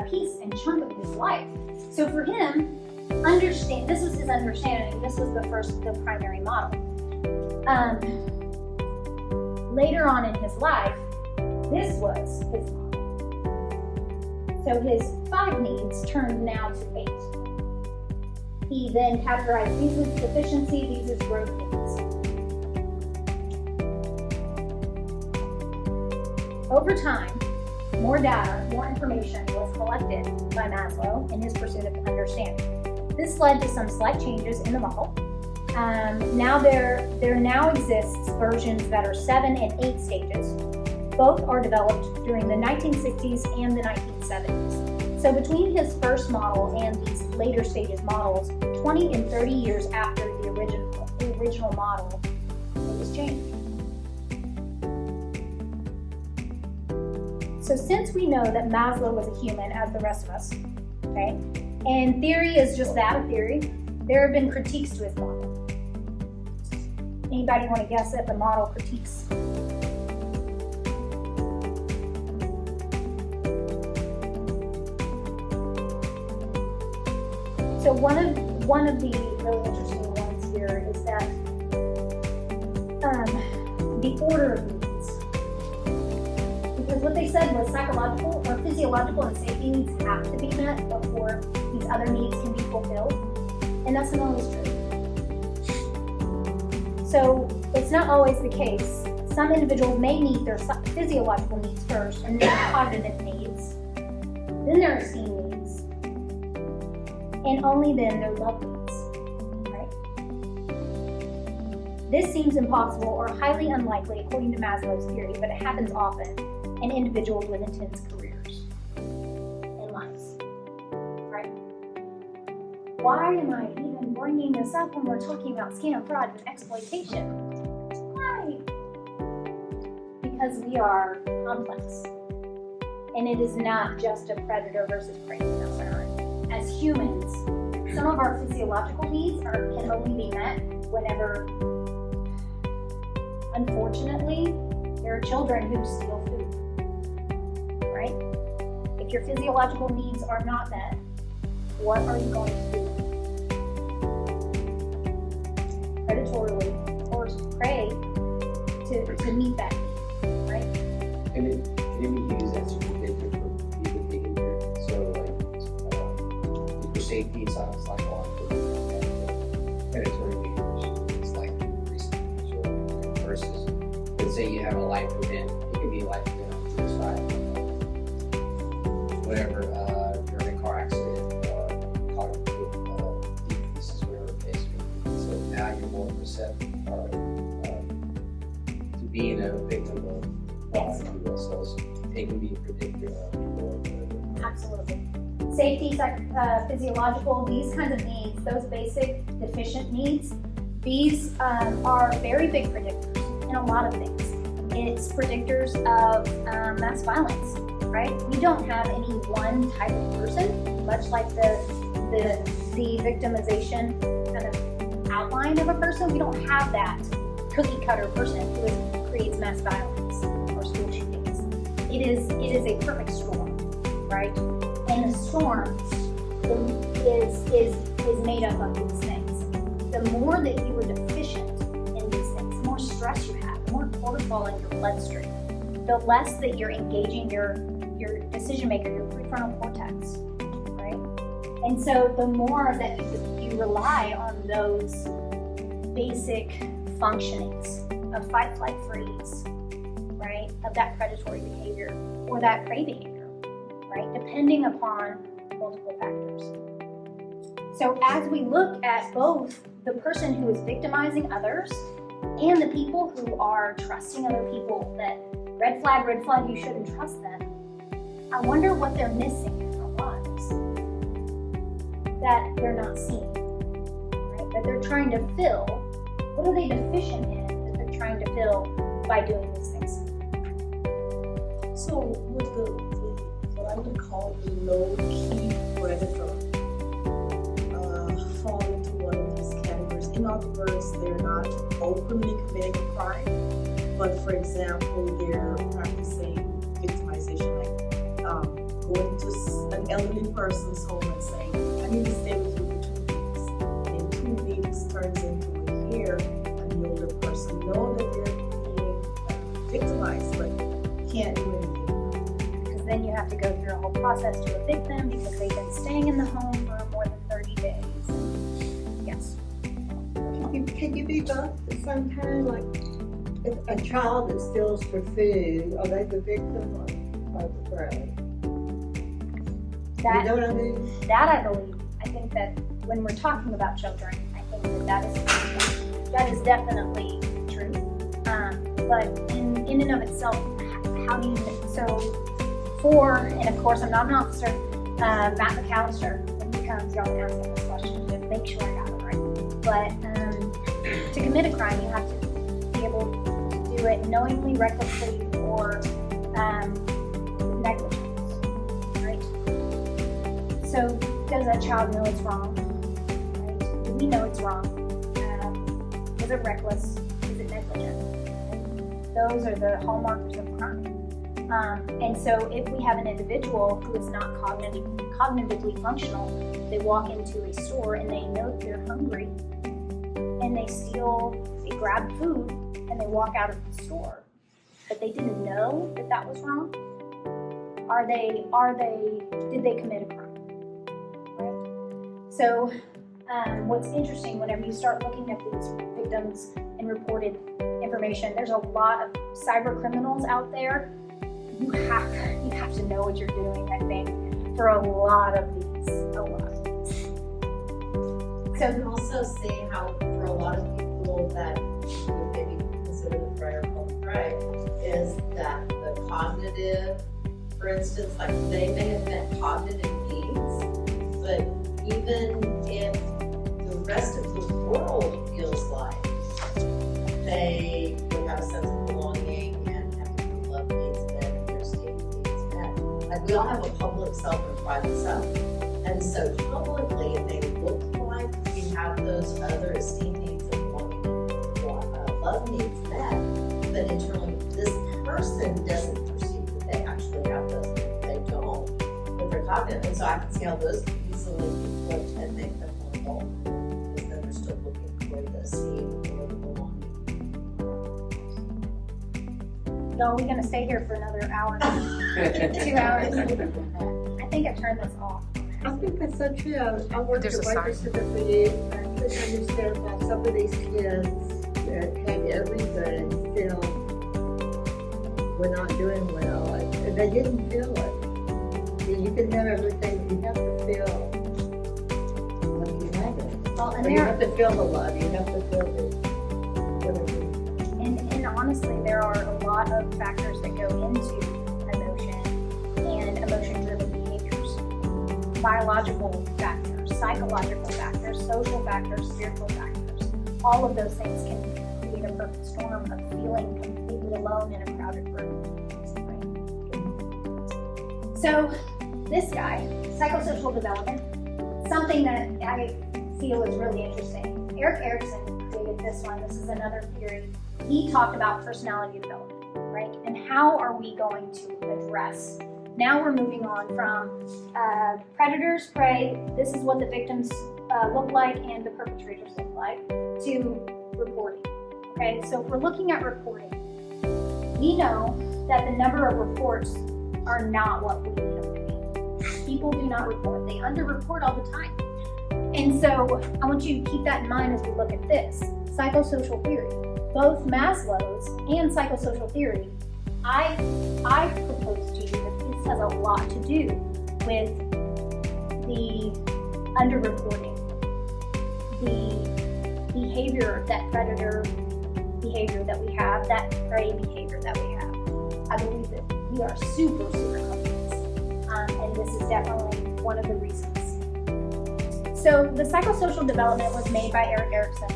Speaker 5: piece and chunk of his life. So for him, this was his understanding, this was the primary model. Later on in his life, this was his model. So his 5 needs turned now to 8. He then categorized these as deficiency, these as growth needs. Over time, more data, more information was collected by Maslow in his pursuit of understanding. This led to some slight changes in the model. Now there now exists versions that are 7 and 8 stages. Both are developed during the 1960s and the 1970s. So between his first model and these later stages models, 20 and 30 years after the original model, it was changed. So since we know that Maslow was a human as the rest of us, okay, and theory is just that, a theory, there have been critiques to his model. Anybody want to guess at the model critiques? So one of the really interesting ones here is that the order of needs. Because what they said was psychological or physiological and safety needs have to be met before these other needs can be fulfilled. And that's not always true. So it's not always the case. Some individuals may meet their physiological needs first and then their cognitive needs, then their esteem needs, and only then their love needs, right? This seems impossible or highly unlikely according to Maslow's theory, but it happens often in individuals with intense careers and lives, right? Why am I even bringing this up when we're talking about scam, fraud, and exploitation? Why? Because we are complex. And it is not just a predator versus prey phenomenon. As humans, some of our physiological needs can only be met whenever, unfortunately, there are children who steal food, right? If your physiological needs are not met, what are you going to do? Predatorily or prey to meet that need, right?
Speaker 6: And it can be used as a predictor for human behavior. So, like, for safety, it sounds like a lot of predatory behavior is like increasing versus, let's say you have a life event, it can be like, suicide, whatever, you're in a car accident, cognitive decreases, whatever the case may be. So now concept or to being a victim of fraud, if you will. So they can be predictive of or
Speaker 5: Absolutely. Safety, physiological, these kinds of needs, those basic deficient needs, these are very big predictors in a lot of things. It's predictors of mass violence, right? We don't have any one type of person, much like the victimization kind of outline of a person. We don't have that cookie cutter person who creates mass violence or school shootings. It is a perfect storm, right? And the storm is made up of these things. The more that you are deficient in these things, the more stress you have, the more cortisol in your bloodstream, the less that you're engaging your decision maker, your prefrontal cortex, right? And so the more that you rely on those basic functionings of fight, flight, freeze, right? Of that predatory behavior or that prey behavior, right? Depending upon multiple factors. So as we look at both the person who is victimizing others and the people who are trusting other people that red flag, you shouldn't trust them, I wonder what they're missing in their lives that they're not seeing, right? That they're trying to fill. What are they deficient in that they're trying to fill by doing these things?
Speaker 11: So would what I would call the low-key predator fall into one of these categories? In other words, they're not openly committing a crime, but for example, they're practicing victimization, like going to an elderly person's home and saying, I need to stay with you for 2 weeks. And 2 weeks turns into a year, and the older person knows that they're being victimized, but can't do anything.
Speaker 5: Because then you have to go through a whole process to evict them because they've been staying in the home for more than 30 days. Yes.
Speaker 4: Can you be both at the same time? Like, if a child that steals for food, are they the victim or the prey? You know what I mean?
Speaker 5: That I believe. I think that when we're talking about children, I think that is definitely true. But in and of itself, how do you, and of course I'm not an officer, Matt McAllister, when he comes, y'all can ask him this question to make sure I got it right. But to commit a crime, you have to be able to do it knowingly, recklessly, or with negligence, right? So does that child know it's wrong? Right? Do we know it's wrong? Is it reckless? Is it negligent? Those are the hallmarks of crime. And so if we have an individual who is not cognitively functional, they walk into a store and they know that they're hungry and they grab food and they walk out of the store, but they didn't know that that was wrong. Did they commit a crime? Right? So what's interesting, whenever you start looking at these victims and reported information, there's a lot of cyber criminals out there. You have to know what you're doing, I think, for a lot of these.
Speaker 7: So you can also see how for a lot of people that would maybe consider the prey or called the prey is that the cognitive, for instance, like they may have met cognitive needs, but even if the rest of the world feels like they would have a sense of belonging and have their love needs met and their safety needs met. Like we all have a public self and private self. And so publicly it may look like we have those other esteem needs and belonging and love needs met, but internally this person doesn't perceive that they actually have those needs. They don't, but they're cognitive. And so I can see how those can easily conflict and make them more vulnerable because then they're still looking for the esteem or the belonging.
Speaker 5: No, we're gonna stay here for another hour, 2 hours. I think I turned this off.
Speaker 4: I think that's so true. I worked at Waco Center for years, and I couldn't understand why some of these kids that had everything still were not doing well. And they didn't feel it. You can have everything, but you have to feel like you have it.
Speaker 5: Well, and
Speaker 4: Or you have to feel the love, you have to feel the
Speaker 5: lot of factors that go into emotion and emotion-driven behaviors. Biological factors, psychological factors, social factors, spiritual factors. All of those things can create a perfect storm of feeling completely alone in a crowded room. Right? So this guy, psychosocial development, something that I feel is really interesting. Erik Erikson created this one. This is another theory. He talked about personality development, right? And how are we going to address? Now we're moving on from predators, prey, this is what the victims look like and the perpetrators look like, to reporting, okay? So if we're looking at reporting, we know that the number of reports are not what we need them to be. People do not report. They underreport all the time. And so I want you to keep that in mind as we look at this. Psychosocial theory. Both Maslow's and psychosocial theory, I propose to you that this has a lot to do with the underreporting, the behavior, that predator behavior that we have, that prey behavior that we have. I believe that we are super complex, and this is definitely one of the reasons. So the psychosocial development was made by Erik Erikson,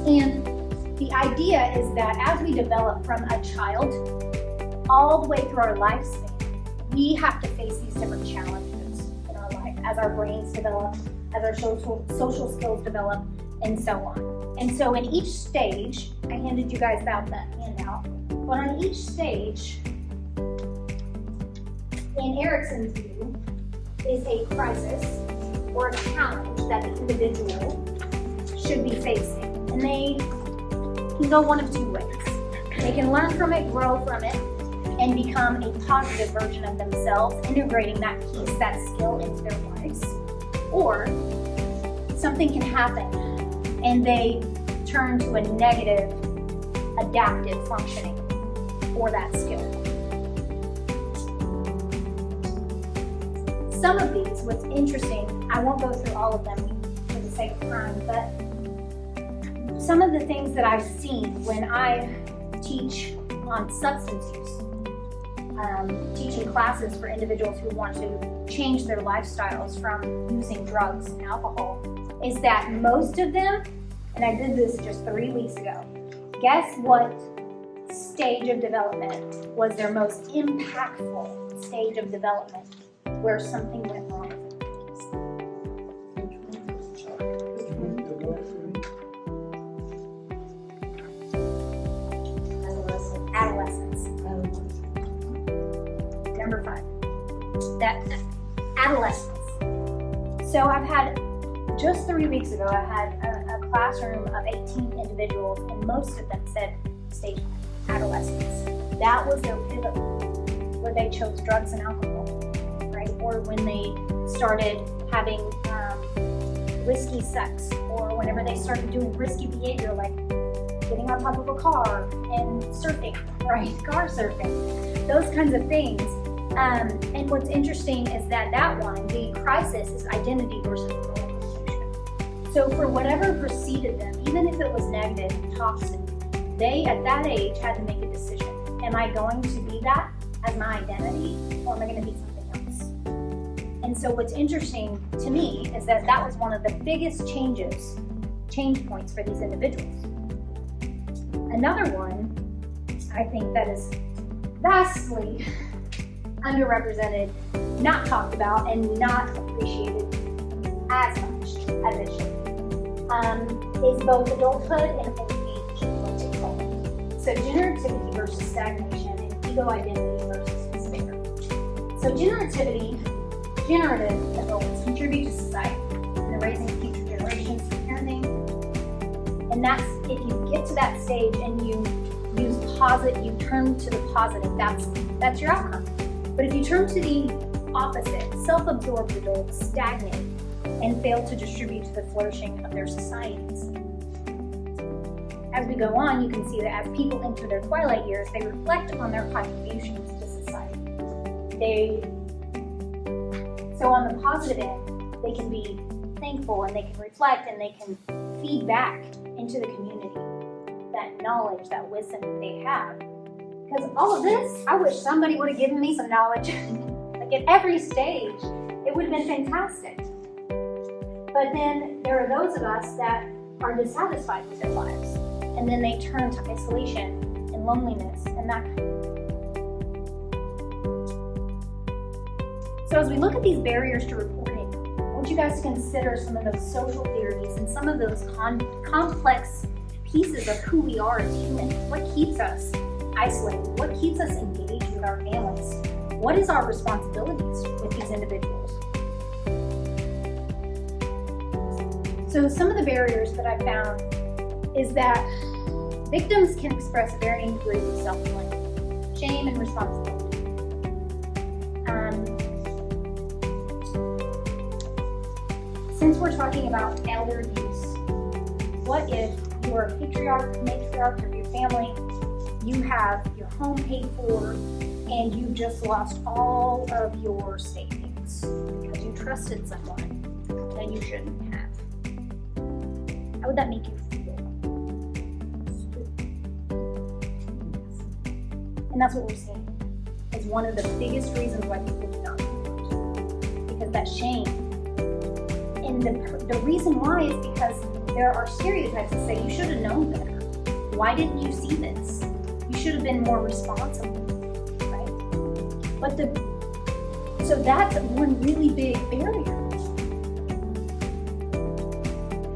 Speaker 5: and the idea is that as we develop from a child all the way through our lifespan, we have to face these different challenges in our life as our brains develop, as our social skills develop, and so on. And so in each stage, I handed you guys out that handout, but on each stage, in Erikson's view, is a crisis or a challenge that the individual should be facing. And they can go one of two ways. They can learn from it, grow from it, and become a positive version of themselves, integrating that piece, that skill into their lives. Or something can happen and they turn to a negative adaptive functioning for that skill. Some of these, what's interesting, I won't go through all of them for the sake of time, but some of the things that I've seen when I teach on substance use, teaching classes for individuals who want to change their lifestyles from using drugs and alcohol, is that most of them, and I did this just 3 weeks ago, guess what stage of development was their most impactful stage of development where something went wrong? Adolescence. Number 5. That adolescence. So I've had, just 3 weeks ago, I had a classroom of 18 individuals, and most of them said stage 5, adolescence. That was their pivot point, where they chose drugs and alcohol, right? Or when they started having risky sex, or whenever they started doing risky behavior, like getting on top of a car and surfing, right? Car surfing, those kinds of things. And what's interesting is that one, the crisis, is identity versus role confusion. So for whatever preceded them, even if it was negative and toxic, they at that age had to make a decision. Am I going to be that as my identity, or am I going to be something else? And so what's interesting to me is that was one of the biggest change points for these individuals. Another one, I think, that is vastly underrepresented, not talked about, and not appreciated as much as it should, is both adulthood and old age, what they call it. So generativity versus stagnation, and ego identity versus despair. So generative adults contribute to society in the raising of future generations, parenting, and that's, if you get to that stage and you you turn to the positive, that's your outcome. But if you turn to the opposite, self-absorbed adults stagnate and fail to distribute to the flourishing of their societies. As we go on, you can see that as people enter their twilight years, they reflect on their contributions to society. So on the positive end, they can be thankful and they can reflect and they can feed back into the community that knowledge, that wisdom that they have. Because all of this, I wish somebody would have given me some knowledge. Like at every stage, it would have been fantastic. But then there are those of us that are dissatisfied with their lives. And then they turn to isolation and loneliness and that kind of thing. So as we look at these barriers to reporting, I want you guys to consider some of those social theories and some of those complex pieces of who we are as humans. What keeps us isolated? What keeps us engaged with our families? What is our responsibilities with these individuals? So some of the barriers that I found is that victims can express varying degrees of self-blame, shame, and responsibility. Since we're talking about elder abuse, what if you are a patriarch, matriarch of your family, you have your home paid for, and you just lost all of your savings because you trusted someone that you shouldn't have? How would that make you feel? And that's what we're seeing as one of the biggest reasons why people do not report. Because that shame. And the reason why is because there are stereotypes that say you should have known better. Why didn't you see this? You should have been more responsible, right? But so that's one really big barrier.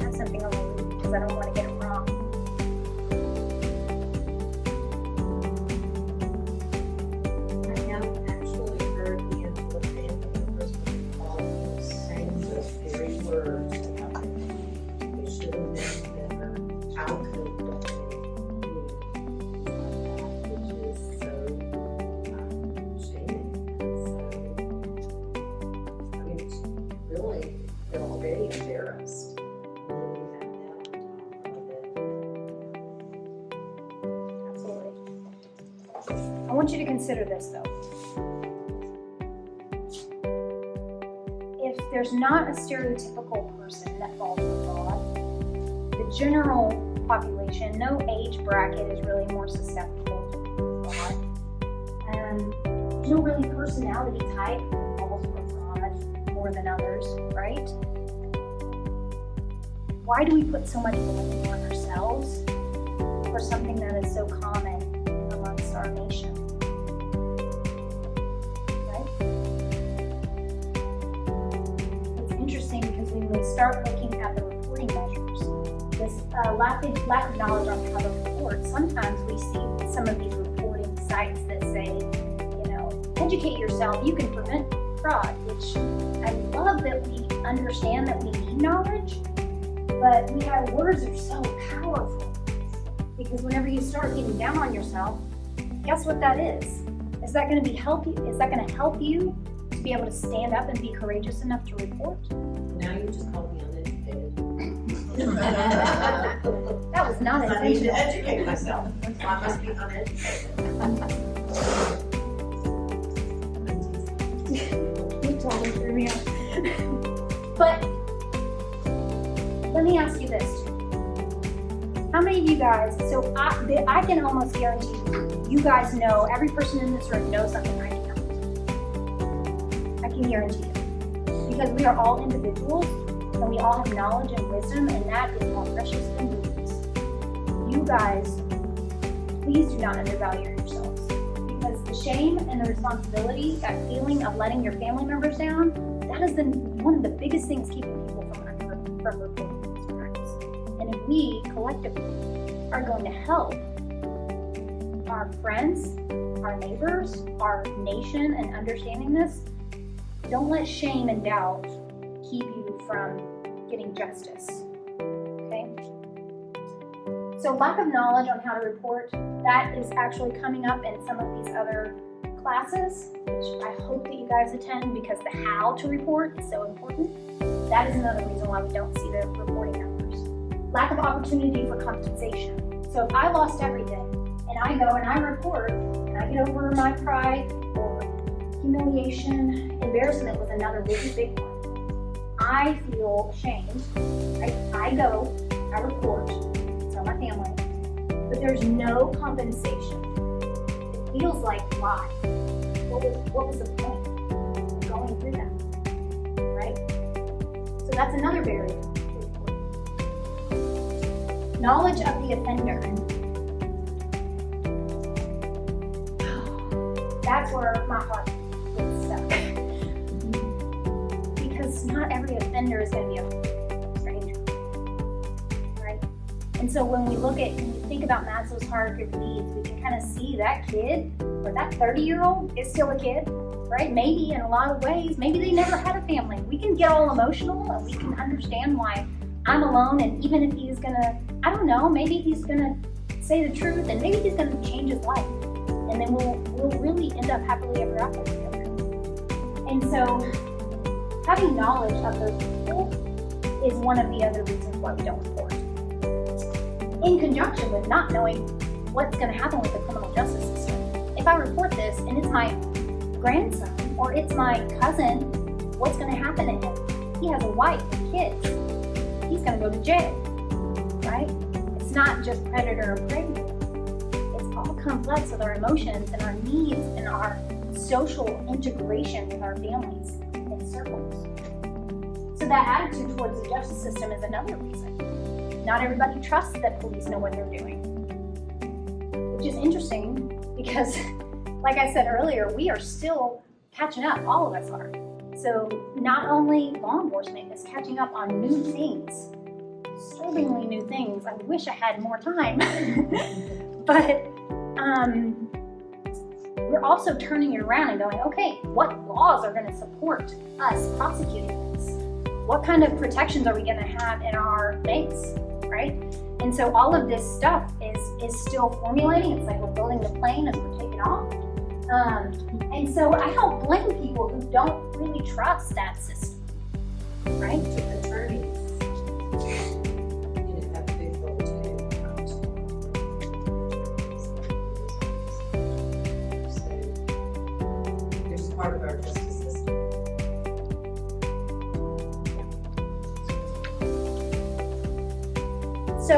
Speaker 5: I have something I'll read because I don't want to get it wrong.
Speaker 7: I have actually heard the DeAngela family members call the same very words about it. They should have been better. How could they? Which is so shaming. So, I mean, it's really, they're already embarrassed. And then you have that on top of it.
Speaker 5: Absolutely. I want you to consider this though. If there's not a stereotypical person that falls for fraud, the general population, no age bracket is really more susceptible to fraud. There's no really personality type that falls for fraud more than others, right? Why do we put so much blame on ourselves for something that is so common amongst our nation? Right? It's interesting because when we start looking at the reporting measures, this lack of knowledge on how to report, sometimes we see some of these reporting sites that say, educate yourself, you can prevent fraud, which I love that we understand that we need knowledge, but words are so powerful because whenever you start getting down on yourself, guess what that is? Is that going to help you? Is that going to help you to be able to stand up and be courageous enough to report?
Speaker 7: Now you just called me uneducated.
Speaker 5: That was not
Speaker 7: I need to
Speaker 5: intentional.
Speaker 7: educate myself. So I must be uneducated.
Speaker 5: You totally threw me off. But let me ask you this. How many of you guys, so I can almost guarantee you guys know, every person in this room knows something I don't. I can guarantee you. Because we are all individuals and we all have knowledge and wisdom, and that is more precious than rubies. You guys, please do not undervalue yourselves. Because the shame and the responsibility, that feeling of letting your family members down, that is one of the biggest things keeping people from reporting these crimes. And if we collectively are going to help our friends, our neighbors, our nation in understanding this, don't let shame and doubt keep you from getting justice. Okay? So lack of knowledge on how to report, that is actually coming up in some of these other classes, which I hope that you guys attend because the how to report is so important. That is another reason why we don't see the reporting numbers. Lack of opportunity for compensation. So if I lost everything and I go and I report and I get over my pride or humiliation, embarrassment was another really big one. I feel shamed. I go, I report, tell my family, but there's no compensation. feels like why? What was the point of going through that, right? So that's another barrier. Knowledge of the offender. That's where my heart gets stuck. Because not every offender is going to be a stranger, right? And so when we think about Maslow's hierarchy of needs, we can kind of see that kid, or that 30-year-old is still a kid, right? Maybe in a lot of ways, maybe they never had a family. We can get all emotional and we can understand why I'm alone, and even if he's gonna, I don't know, maybe he's gonna say the truth and maybe he's gonna change his life. And then we'll really end up happily ever after together. And so having knowledge of those people is one of the other reasons why we don't report. In conjunction with not knowing what's going to happen with the criminal justice system. If I report this and it's my grandson or it's my cousin, what's going to happen to him? He has a wife and kids. He's going to go to jail, right? It's not just predator or prey. It's all complex with our emotions and our needs and our social integration with our families and circles. So that attitude towards the justice system is another reason. Not everybody trusts that police know what they're doing, which is interesting because, like I said earlier, we are still catching up, all of us are. So not only law enforcement is catching up on new things, disturbingly new things. I wish I had more time, but we're also turning it around and going, okay, what laws are going to support us prosecuting this? What kind of protections are we going to have in our base, right? And so all of this stuff is still formulating. It's like we're building the plane as we're taking off. And so I don't blame people who don't really trust that system, right?
Speaker 7: Attorneys, have a big role too. So there's part of our justice system.
Speaker 5: So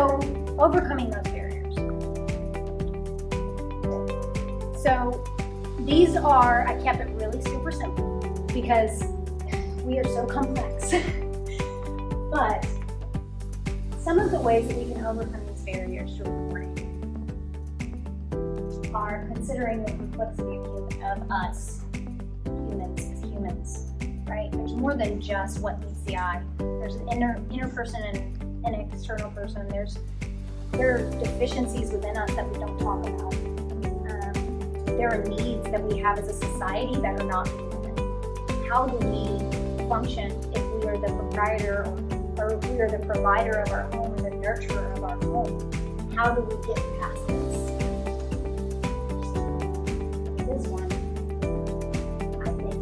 Speaker 5: overcoming those barriers. So these are, I kept it really super simple because we are so complex. But some of the ways that we can overcome these barriers to reporting are considering the complexity of us, humans as humans, right? There's more than just what meets the eye. There's an inner person and an external person. There are deficiencies within us that we don't talk about. There are needs that we have as a society that are not human. How do we function if we are the proprietor or if we are the provider of our home and the nurturer of our home? How do we get past this? This one, I think,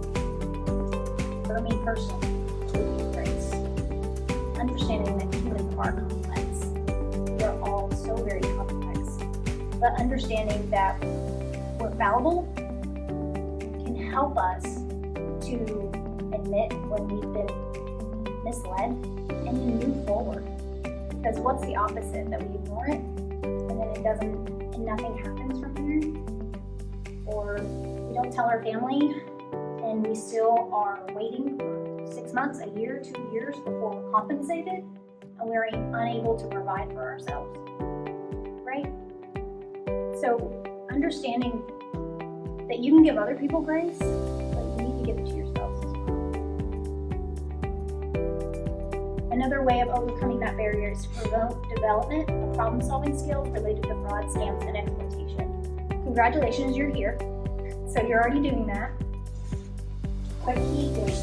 Speaker 5: for me personally, would be grace. Understanding that humans are complex. We are all so very complex. But understanding that we're fallible can help us to admit when we've been misled and then move forward. Because what's the opposite? That we ignore it and then and nothing happens from here? Or we don't tell our family and we still are waiting for 6 months, a year, 2 years before we're compensated and we're unable to provide for ourselves, right? So understanding that you can give other people grace, but you need to give it to yourselves as well. Another way of overcoming that barrier is to promote development of problem-solving skills related to fraud, scams, and exploitation. Congratulations, you're here. So you're already doing that. But keep doing,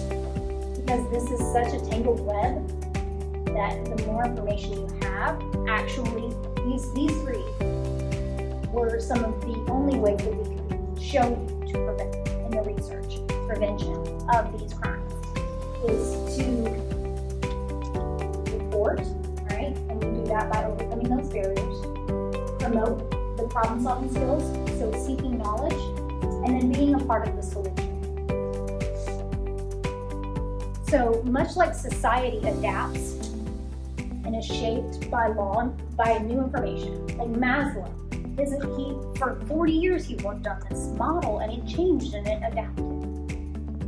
Speaker 5: because this is such a tangled web that the more information you have, actually, these three were some of the only ways that we could show you to prevent in the research, prevention of these crimes, is to report, right? And we do that by overcoming those barriers, promote the problem-solving skills, so seeking knowledge, and then being a part of the solution. So much like society adapts and is shaped by law, by new information, like Maslow, For 40 years he worked on this model and it changed and it adapted.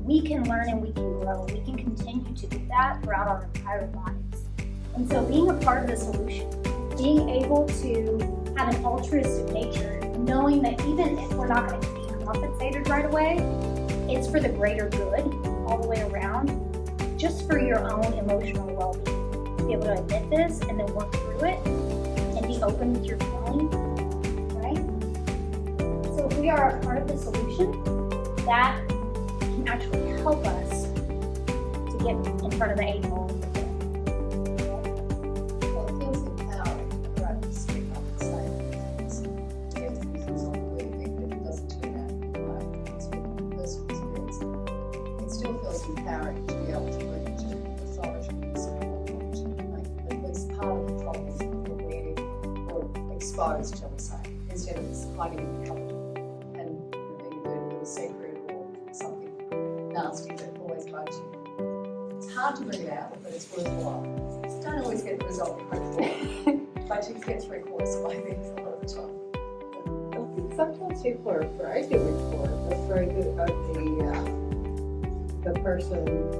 Speaker 5: We can learn and we can grow. We can continue to do that throughout our entire lives. And so being a part of the solution, being able to have an altruistic nature, knowing that even if we're not going to be compensated right away, it's for the greater good all the way around, just for your own emotional well-being. To be able to admit this and then work through it and be open with your feelings, right? So if we are a part of the solution, that can actually help us to get in front of the 8 ball.
Speaker 3: Well, it feels empowering, right, to speak up and say things. You have to be something if it doesn't turn out right. It's been personal experience. It still feels empowering to be able to bring to authorities and like at least part of the problem aware or exposed, shall we say, instead of just hiding in the cupboard and you know, you do a secret or something nasty that always bugs you. It's hard to bring it out, but it's worthwhile. You don't always get the result you hope for, but you get 3/4 by things a lot of the time.
Speaker 4: I think sometimes people are afraid to report, afraid of the person's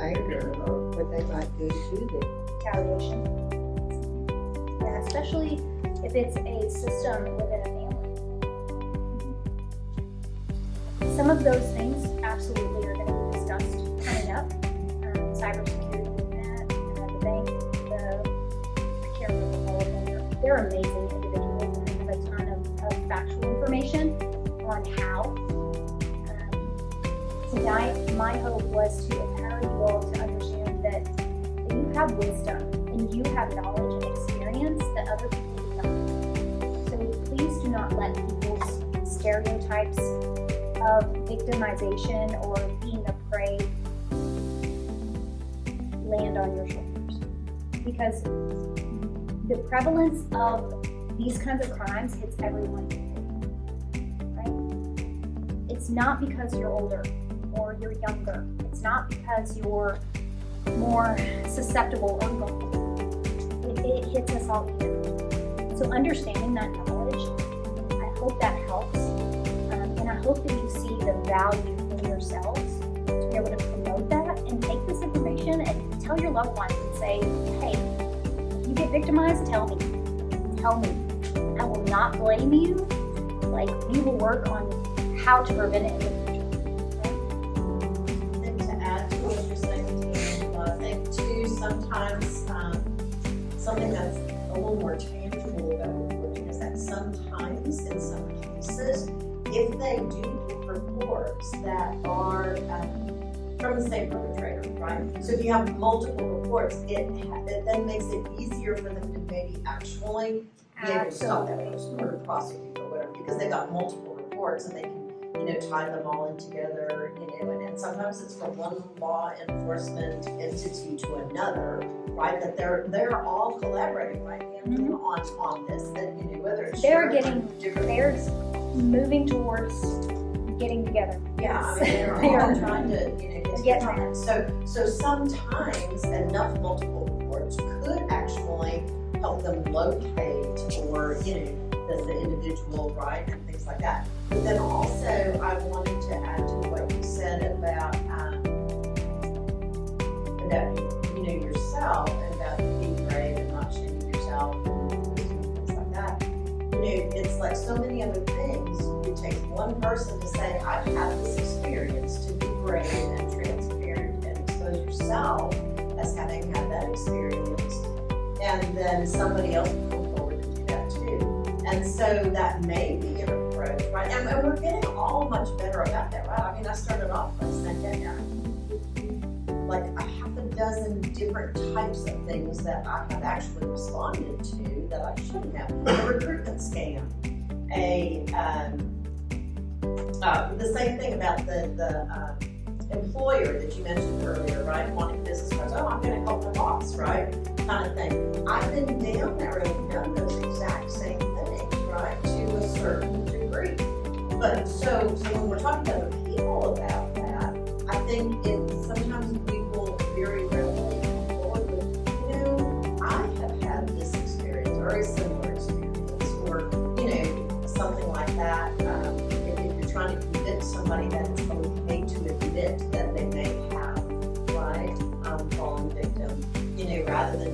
Speaker 4: anger or what they might do to them.
Speaker 5: Retaliation. Yeah, especially if it's a system within a family. Some of those things absolutely are going to be discussed coming up. Cybersecurity, the bank, I can't remember all of them. They're amazing individuals and they have a ton of factual information on how. Tonight, my hope was to empower you all to understand that you have wisdom and you have knowledge and experience that other people do not. So please do not let people's stereotypes of victimization or being a prey land on your shoulders. Because the prevalence of these kinds of crimes hits everyone equally, right? It's not because you're older or you're younger. It's not because you're more susceptible or vulnerable. It hits us all equally. So understanding that knowledge, I hope that helps. And I hope that you see the value in yourselves to be able to promote that and take this information and tell your loved ones and say, hey, if you get victimized, tell me. Tell me. I will not blame you. Like, we will work on how to prevent it in the future.
Speaker 7: And to add to what you're saying, DeAngela, I think too, sometimes something that's a little more tangible about reporting is that sometimes, in some cases, if they do get reports that are from the same perpetrator, right? So if you have multiple reports, it then makes it easier for them to maybe actually be able to stop that person or to prosecute or whatever, because they've got multiple reports and they can, tie them all in together, and sometimes it's from one law enforcement entity to another, right? That they're all collaborating, right, on this, and whether it's
Speaker 5: They're moving towards getting together.
Speaker 7: Yeah, I mean, they're all trying to get together. So sometimes enough multiple reports could actually help them locate or the individual, right, and things like that. But then also I wanted to add to what you said about yourself and about being brave and not shaming yourself and things like that. It's like so many other things. It takes one person to say, I've had this experience, to be brave and transparent and expose yourself as having had that experience, and then somebody else will come forward and do that too. And so that may be an approach, right? And we're getting all much better about that, right? I mean, I started off by saying like a half a dozen different types of things that I have actually responded to that I shouldn't have. A recruitment scam, the same thing about the employer that you mentioned earlier, right? Wanting business cards. Oh, I'm going to help my boss, right? Kind of thing. I've been down there and done those exact same things, right? To a certain degree. But so when we're talking to other people about that, I think sometimes we will very readily come forward with, I have had this experience or a similar experience, or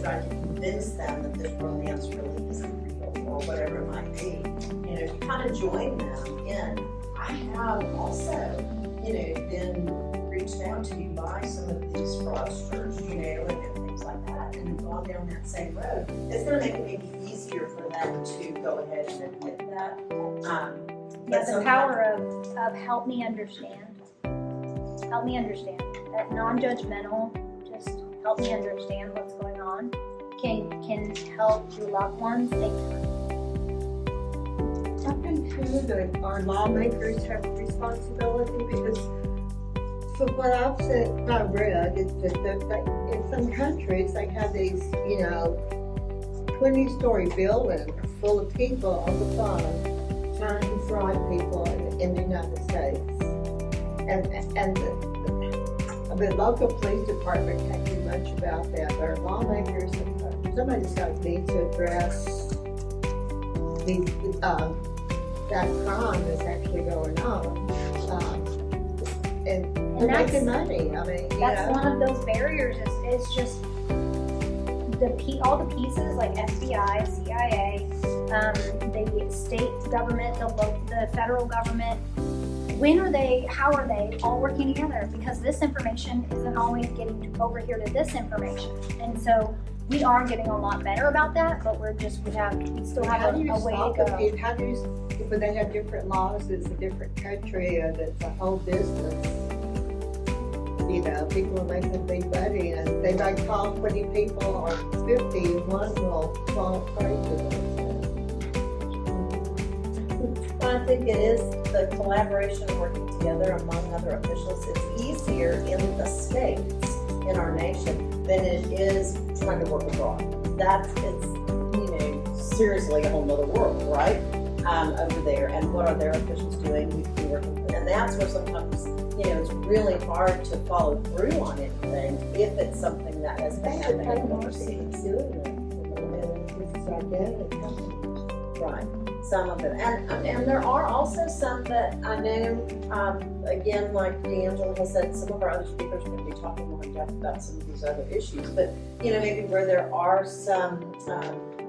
Speaker 7: trying to convince them that this romance really isn't real or whatever it might be, you know, you kind of join them in. I have also, you know, been reached out to by some of these fraudsters, you know, and things like that, and gone down that same road. It's going to make it maybe easier for them to go ahead and admit that.
Speaker 5: Yeah, the power of help me understand. Help me understand. That non-judgmental, just help me understand what's going on, can help your loved ones take time.
Speaker 4: I think too that our lawmakers have a responsibility because for what I've read is that in some countries they have these, you know, 20-story buildings full of people on the phone trying to fraud people in the United States. And the local police department can't do much about that. Our lawmakers, somebody's got to need to address these, that crime that's actually going on. And they're making money. I mean,
Speaker 5: that's one of those barriers. Is just all the pieces like FBI, CIA, the state government, the federal government. How are they all working together? Because this information isn't always getting over here to this information, and so we are getting a lot better about that. But we still have a way to go.
Speaker 4: How do you, when they have different laws, it's a different country, and it's a whole business. You know, people are making big money, and they might call 20 people or 50, one will fall crazy.
Speaker 1: I think it is the collaboration and working together among other officials. It's easier in the states, in our nation, than it is trying to work abroad. It's seriously a whole nother world, right? Over there. And what are their officials doing? We can be working with them. And that's where sometimes, it's really hard to follow through on anything if it's something that has been happening overseas. Right. Some of it. And there are also some that I know, again, like DeAngela has said, some of our other speakers are going to be talking more in depth about some of these other issues. But, maybe where there are some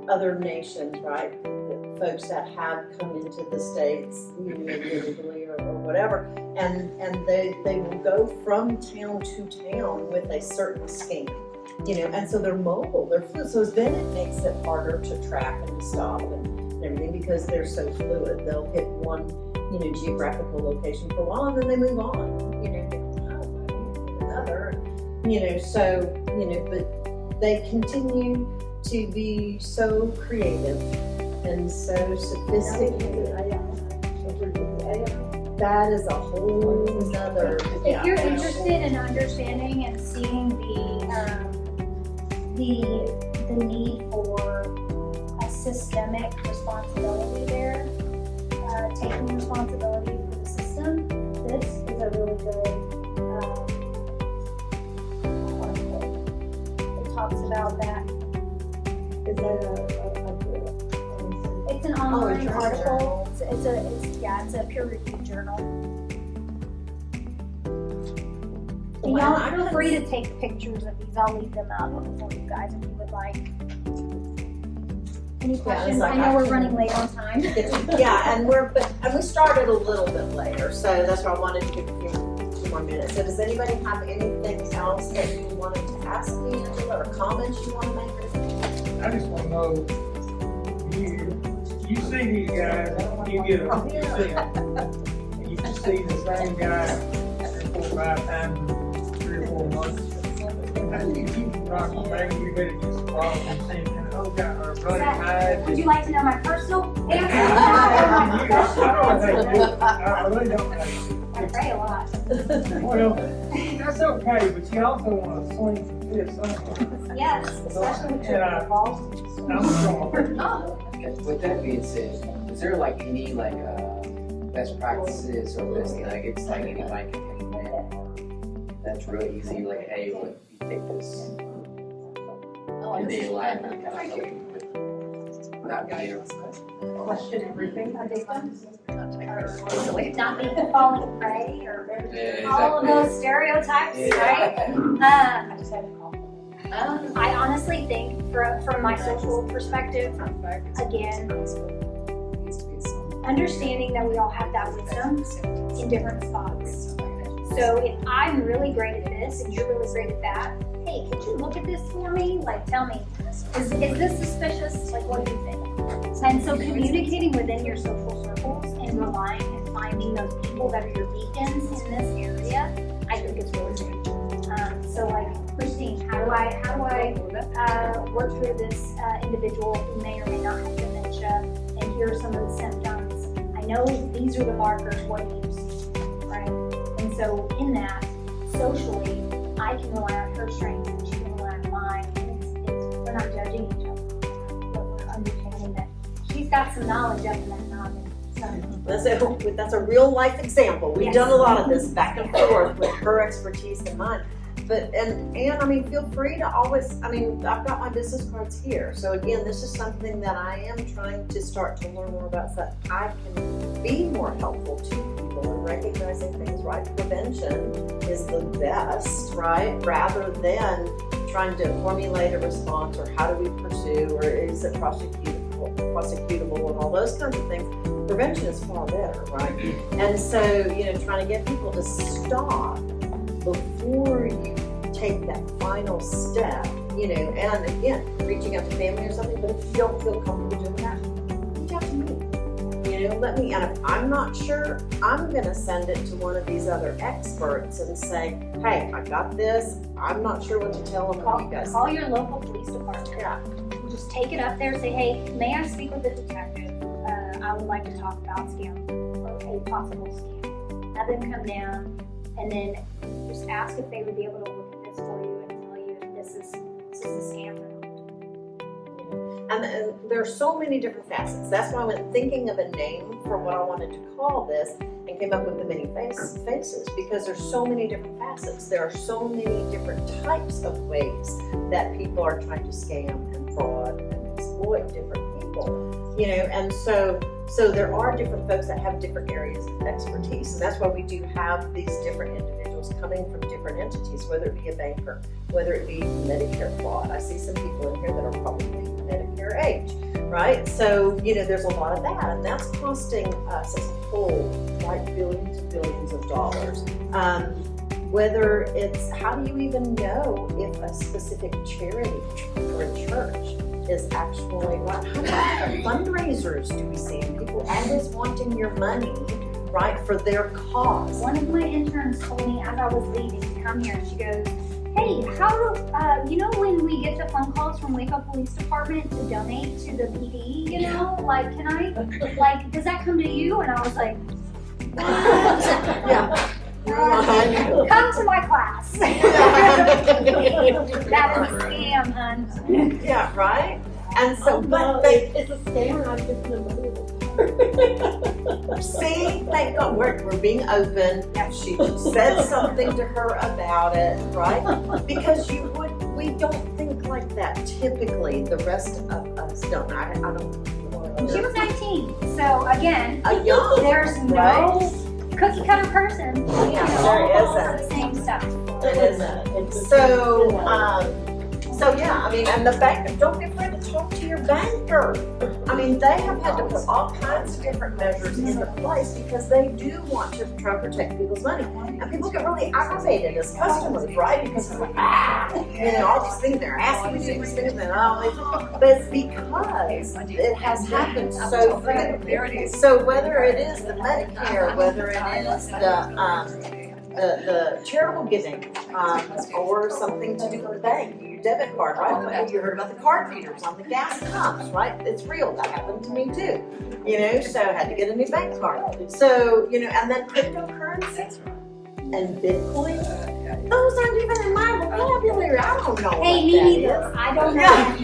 Speaker 1: other nations, right, folks that have come into the States, maybe illegally or whatever, and they will go from town to town with a certain scheme. And so they're mobile, they're fluid. So then it makes it harder to track and to stop and everything because they're so fluid. They'll hit one, geographical location for a while and then they move on. Another. But they continue to be so creative and so sophisticated. That is a whole nother.
Speaker 5: If you're interested in understanding and seeing the need for a systemic responsibility there, taking responsibility for the system, this is a really good article. It talks about that.
Speaker 4: Is that
Speaker 5: It's an online article. It's a peer-reviewed journal. And y'all feel free to take pictures of these. I'll leave them up for you guys if you would like. Any questions? I know we're running late on time.
Speaker 1: Yeah, and we started a little bit later, so that's why I wanted to give a few more minutes. So does anybody have anything else that you wanted to ask me, Angela, or comments you want to make?
Speaker 10: I just want to know, you see these guys, you get them, you see them. You can see the same guy 4 or 5 times in 3 or 4 months. How do you keep from rocking back? You better just follow and thinking, oh God, or running high.
Speaker 5: Would you like to know my personal answer?
Speaker 10: I really don't know.
Speaker 5: I pray a lot.
Speaker 10: Well, that's okay, but you also want to swing some fish sometimes.
Speaker 5: Yes, especially with your balls.
Speaker 10: I'm strong.
Speaker 6: With that being said, is there any best practices or best nuggets anybody can implement? That's real easy. Hey, look, you take this in daily life and kind of help you without being
Speaker 8: Question everything I did.
Speaker 5: Not being falling prey or all of those stereotypes, right?
Speaker 8: I just had to call.
Speaker 5: I honestly think from my social perspective, again, understanding that we all have that wisdom in different spots. So if I'm really great at this and you're really great at that, hey, could you look at this for me? Like, tell me, is this suspicious? Like, what do you think? And so communicating within your social circles and relying and finding those people that are your beacons in this area, I think is really great. So like, Christine, how do I work through this individual who may or may not have dementia, and here are some of the symptoms. I know these are the markers, what do you see, right? And so in that, socially, I can rely on her strengths and she can rely on mine. And we're not judging each other, but we're understanding that she's got some knowledge up in that noggin. So,
Speaker 1: That's a real life example. We've
Speaker 5: Yes.
Speaker 1: done a lot of this back and forth with her expertise and mine. But, and I mean, feel free to always, I mean, I've got my business cards here. So again, this is something that I am trying to start to learn more about, so that I can be more helpful to people in recognizing things, right? Prevention is the best, right? Rather than trying to formulate a response, or how do we pursue, or is it prosecutable and all those kinds of things. Prevention is far better, right? And so, trying to get people to stop before you take that final step, and again, reaching out to family or something, but if you don't feel comfortable doing that, reach out to me. Let me, and if I'm not sure, I'm gonna send it to one of these other experts and say, hey, I got this, I'm not sure what to tell them. What you guys
Speaker 5: call your local police department.
Speaker 1: Yeah.
Speaker 5: Just take it up there, say, hey, may I speak with the detective? I would like to talk about scam, or a possible scam. Have them come down, and then just ask if they would be able to look at this for you and tell you if this is a scam or not.
Speaker 1: And there are so many different facets. That's why I went thinking of a name for what I wanted to call this, and came up with the many faces, because there's so many different facets. There are so many different types of ways that people are trying to scam and fraud and exploit different people. And so there are different folks that have different areas of expertise, and that's why we do have these different individuals coming from different entities, whether it be a banker, whether it be Medicare fraud. I see some people in here that are probably Medicare age, right? So, there's a lot of that, and that's costing us as a whole, like billions and billions of dollars. Whether it's, how do you even know if a specific charity or a church is actually, how many fundraisers do we see? People always wanting your money, right, for their cause.
Speaker 5: One of my interns told me as I was leaving to come here, she goes, hey, how do, when we get the phone calls from Waco Police Department to donate to the PD, like, can I, does that come to you? And I was like, what?
Speaker 1: Yeah.
Speaker 5: Come to my class. That is a scam, hun.
Speaker 1: Yeah, right? And so, but
Speaker 9: it's a scam, I'm just in the middle.
Speaker 1: See, thank God, we're being open. She said something to her about it, right? Because we don't think like that typically. The rest of us don't. I don't.
Speaker 5: She was 19, so again, there's no
Speaker 1: right?
Speaker 5: cookie cutter person.
Speaker 1: Yeah, there isn't.
Speaker 5: The same stuff.
Speaker 1: It isn't. So yeah, I mean, and the banker, don't be afraid to talk to your banker. I mean, they have had to put all kinds of different measures into place because they do want to try to protect people's money. And people get really aggravated as customers, right? Because it's like, all these things, they're asking me to do these things, and but it's because it has happened so frequently. So whether it is the Medicare, whether it is the charitable giving, or something to do with the bank, your debit card, right? You heard about the card readers on the gas pumps, right? It's real. That happened to me too. So I had to get a new bank card. So, and then cryptocurrency and Bitcoin, those aren't even in my vocabulary. I don't know.
Speaker 5: Hey, me neither. I don't know.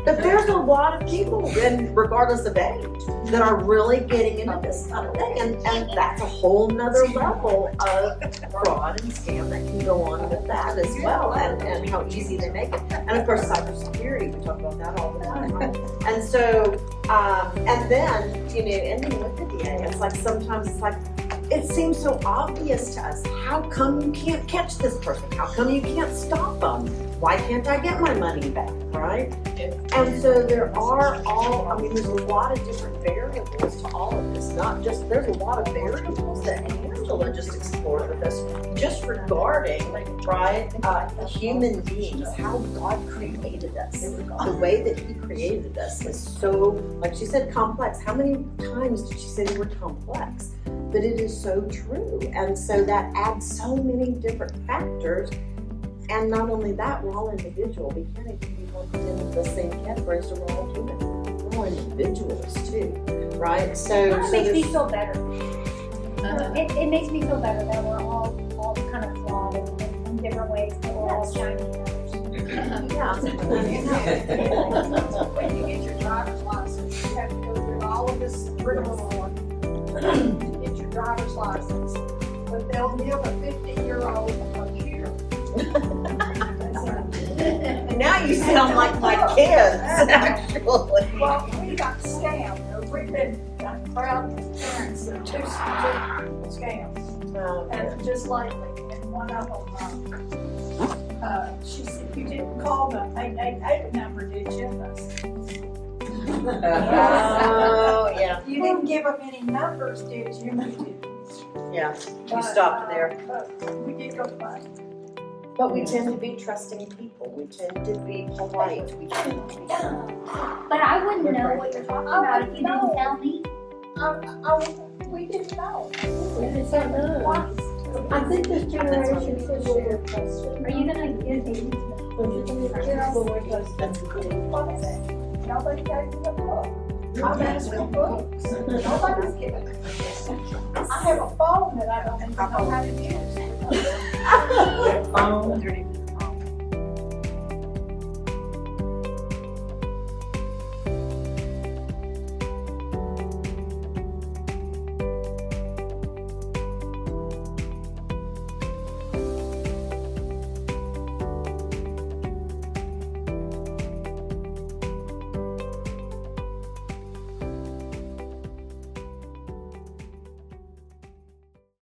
Speaker 1: But there's a lot of people, and regardless of age, that are really getting into this kind of thing, and that's a whole nother level of fraud and scam that can go on with that as well, and how easy they make it. And of course, cybersecurity, we talk about that all the time, right? And so, and then, ending with the DA, it's like sometimes it's like, it seems so obvious to us. How come you can't catch this person? How come you can't stop them? Why can't I get my money back, right? And so there's a lot of different variables to all of this. There's a lot of variables that Angela just explored with us, just regarding, right, human beings, how God created us. The way that He created us is so, like she said, complex. How many times did she say the word complex? But it is so true. And so that adds so many different factors. And not only that, we're all individual. We can't even be lumped into the same category, so we're all human. We're all individuals too, right? So
Speaker 5: It makes me feel better.
Speaker 2: Uh-huh.
Speaker 5: It makes me feel better that we're all kind of flawed in different ways, but we're all shining
Speaker 8: When you get your driver's license, you have to go through all of this rigmarole to get your driver's license. But they'll give a 50-year-old a computer.
Speaker 1: now you sound like my kids, actually.
Speaker 8: Well, we got scammed. We've been proud parents of two scams. And just lately, and one of them, she said, you didn't call the 888 number, did you? I said,
Speaker 1: Oh, yeah.
Speaker 8: you didn't give them any numbers, did you?
Speaker 1: Yeah, you stopped there.
Speaker 8: But we did go find.
Speaker 1: But we tend to be trusting people. We tend to be polite. We tend to be
Speaker 5: But I wouldn't know what you're talking about if you didn't tell me.
Speaker 8: We didn't know.
Speaker 9: I think this generation says we're trusting.
Speaker 5: Are you gonna give me?
Speaker 8: What is it? Nobody gave me the book. I'm asking for books. Nobody's giving me. I have a phone that I don't even know how to use.
Speaker 10: Phone,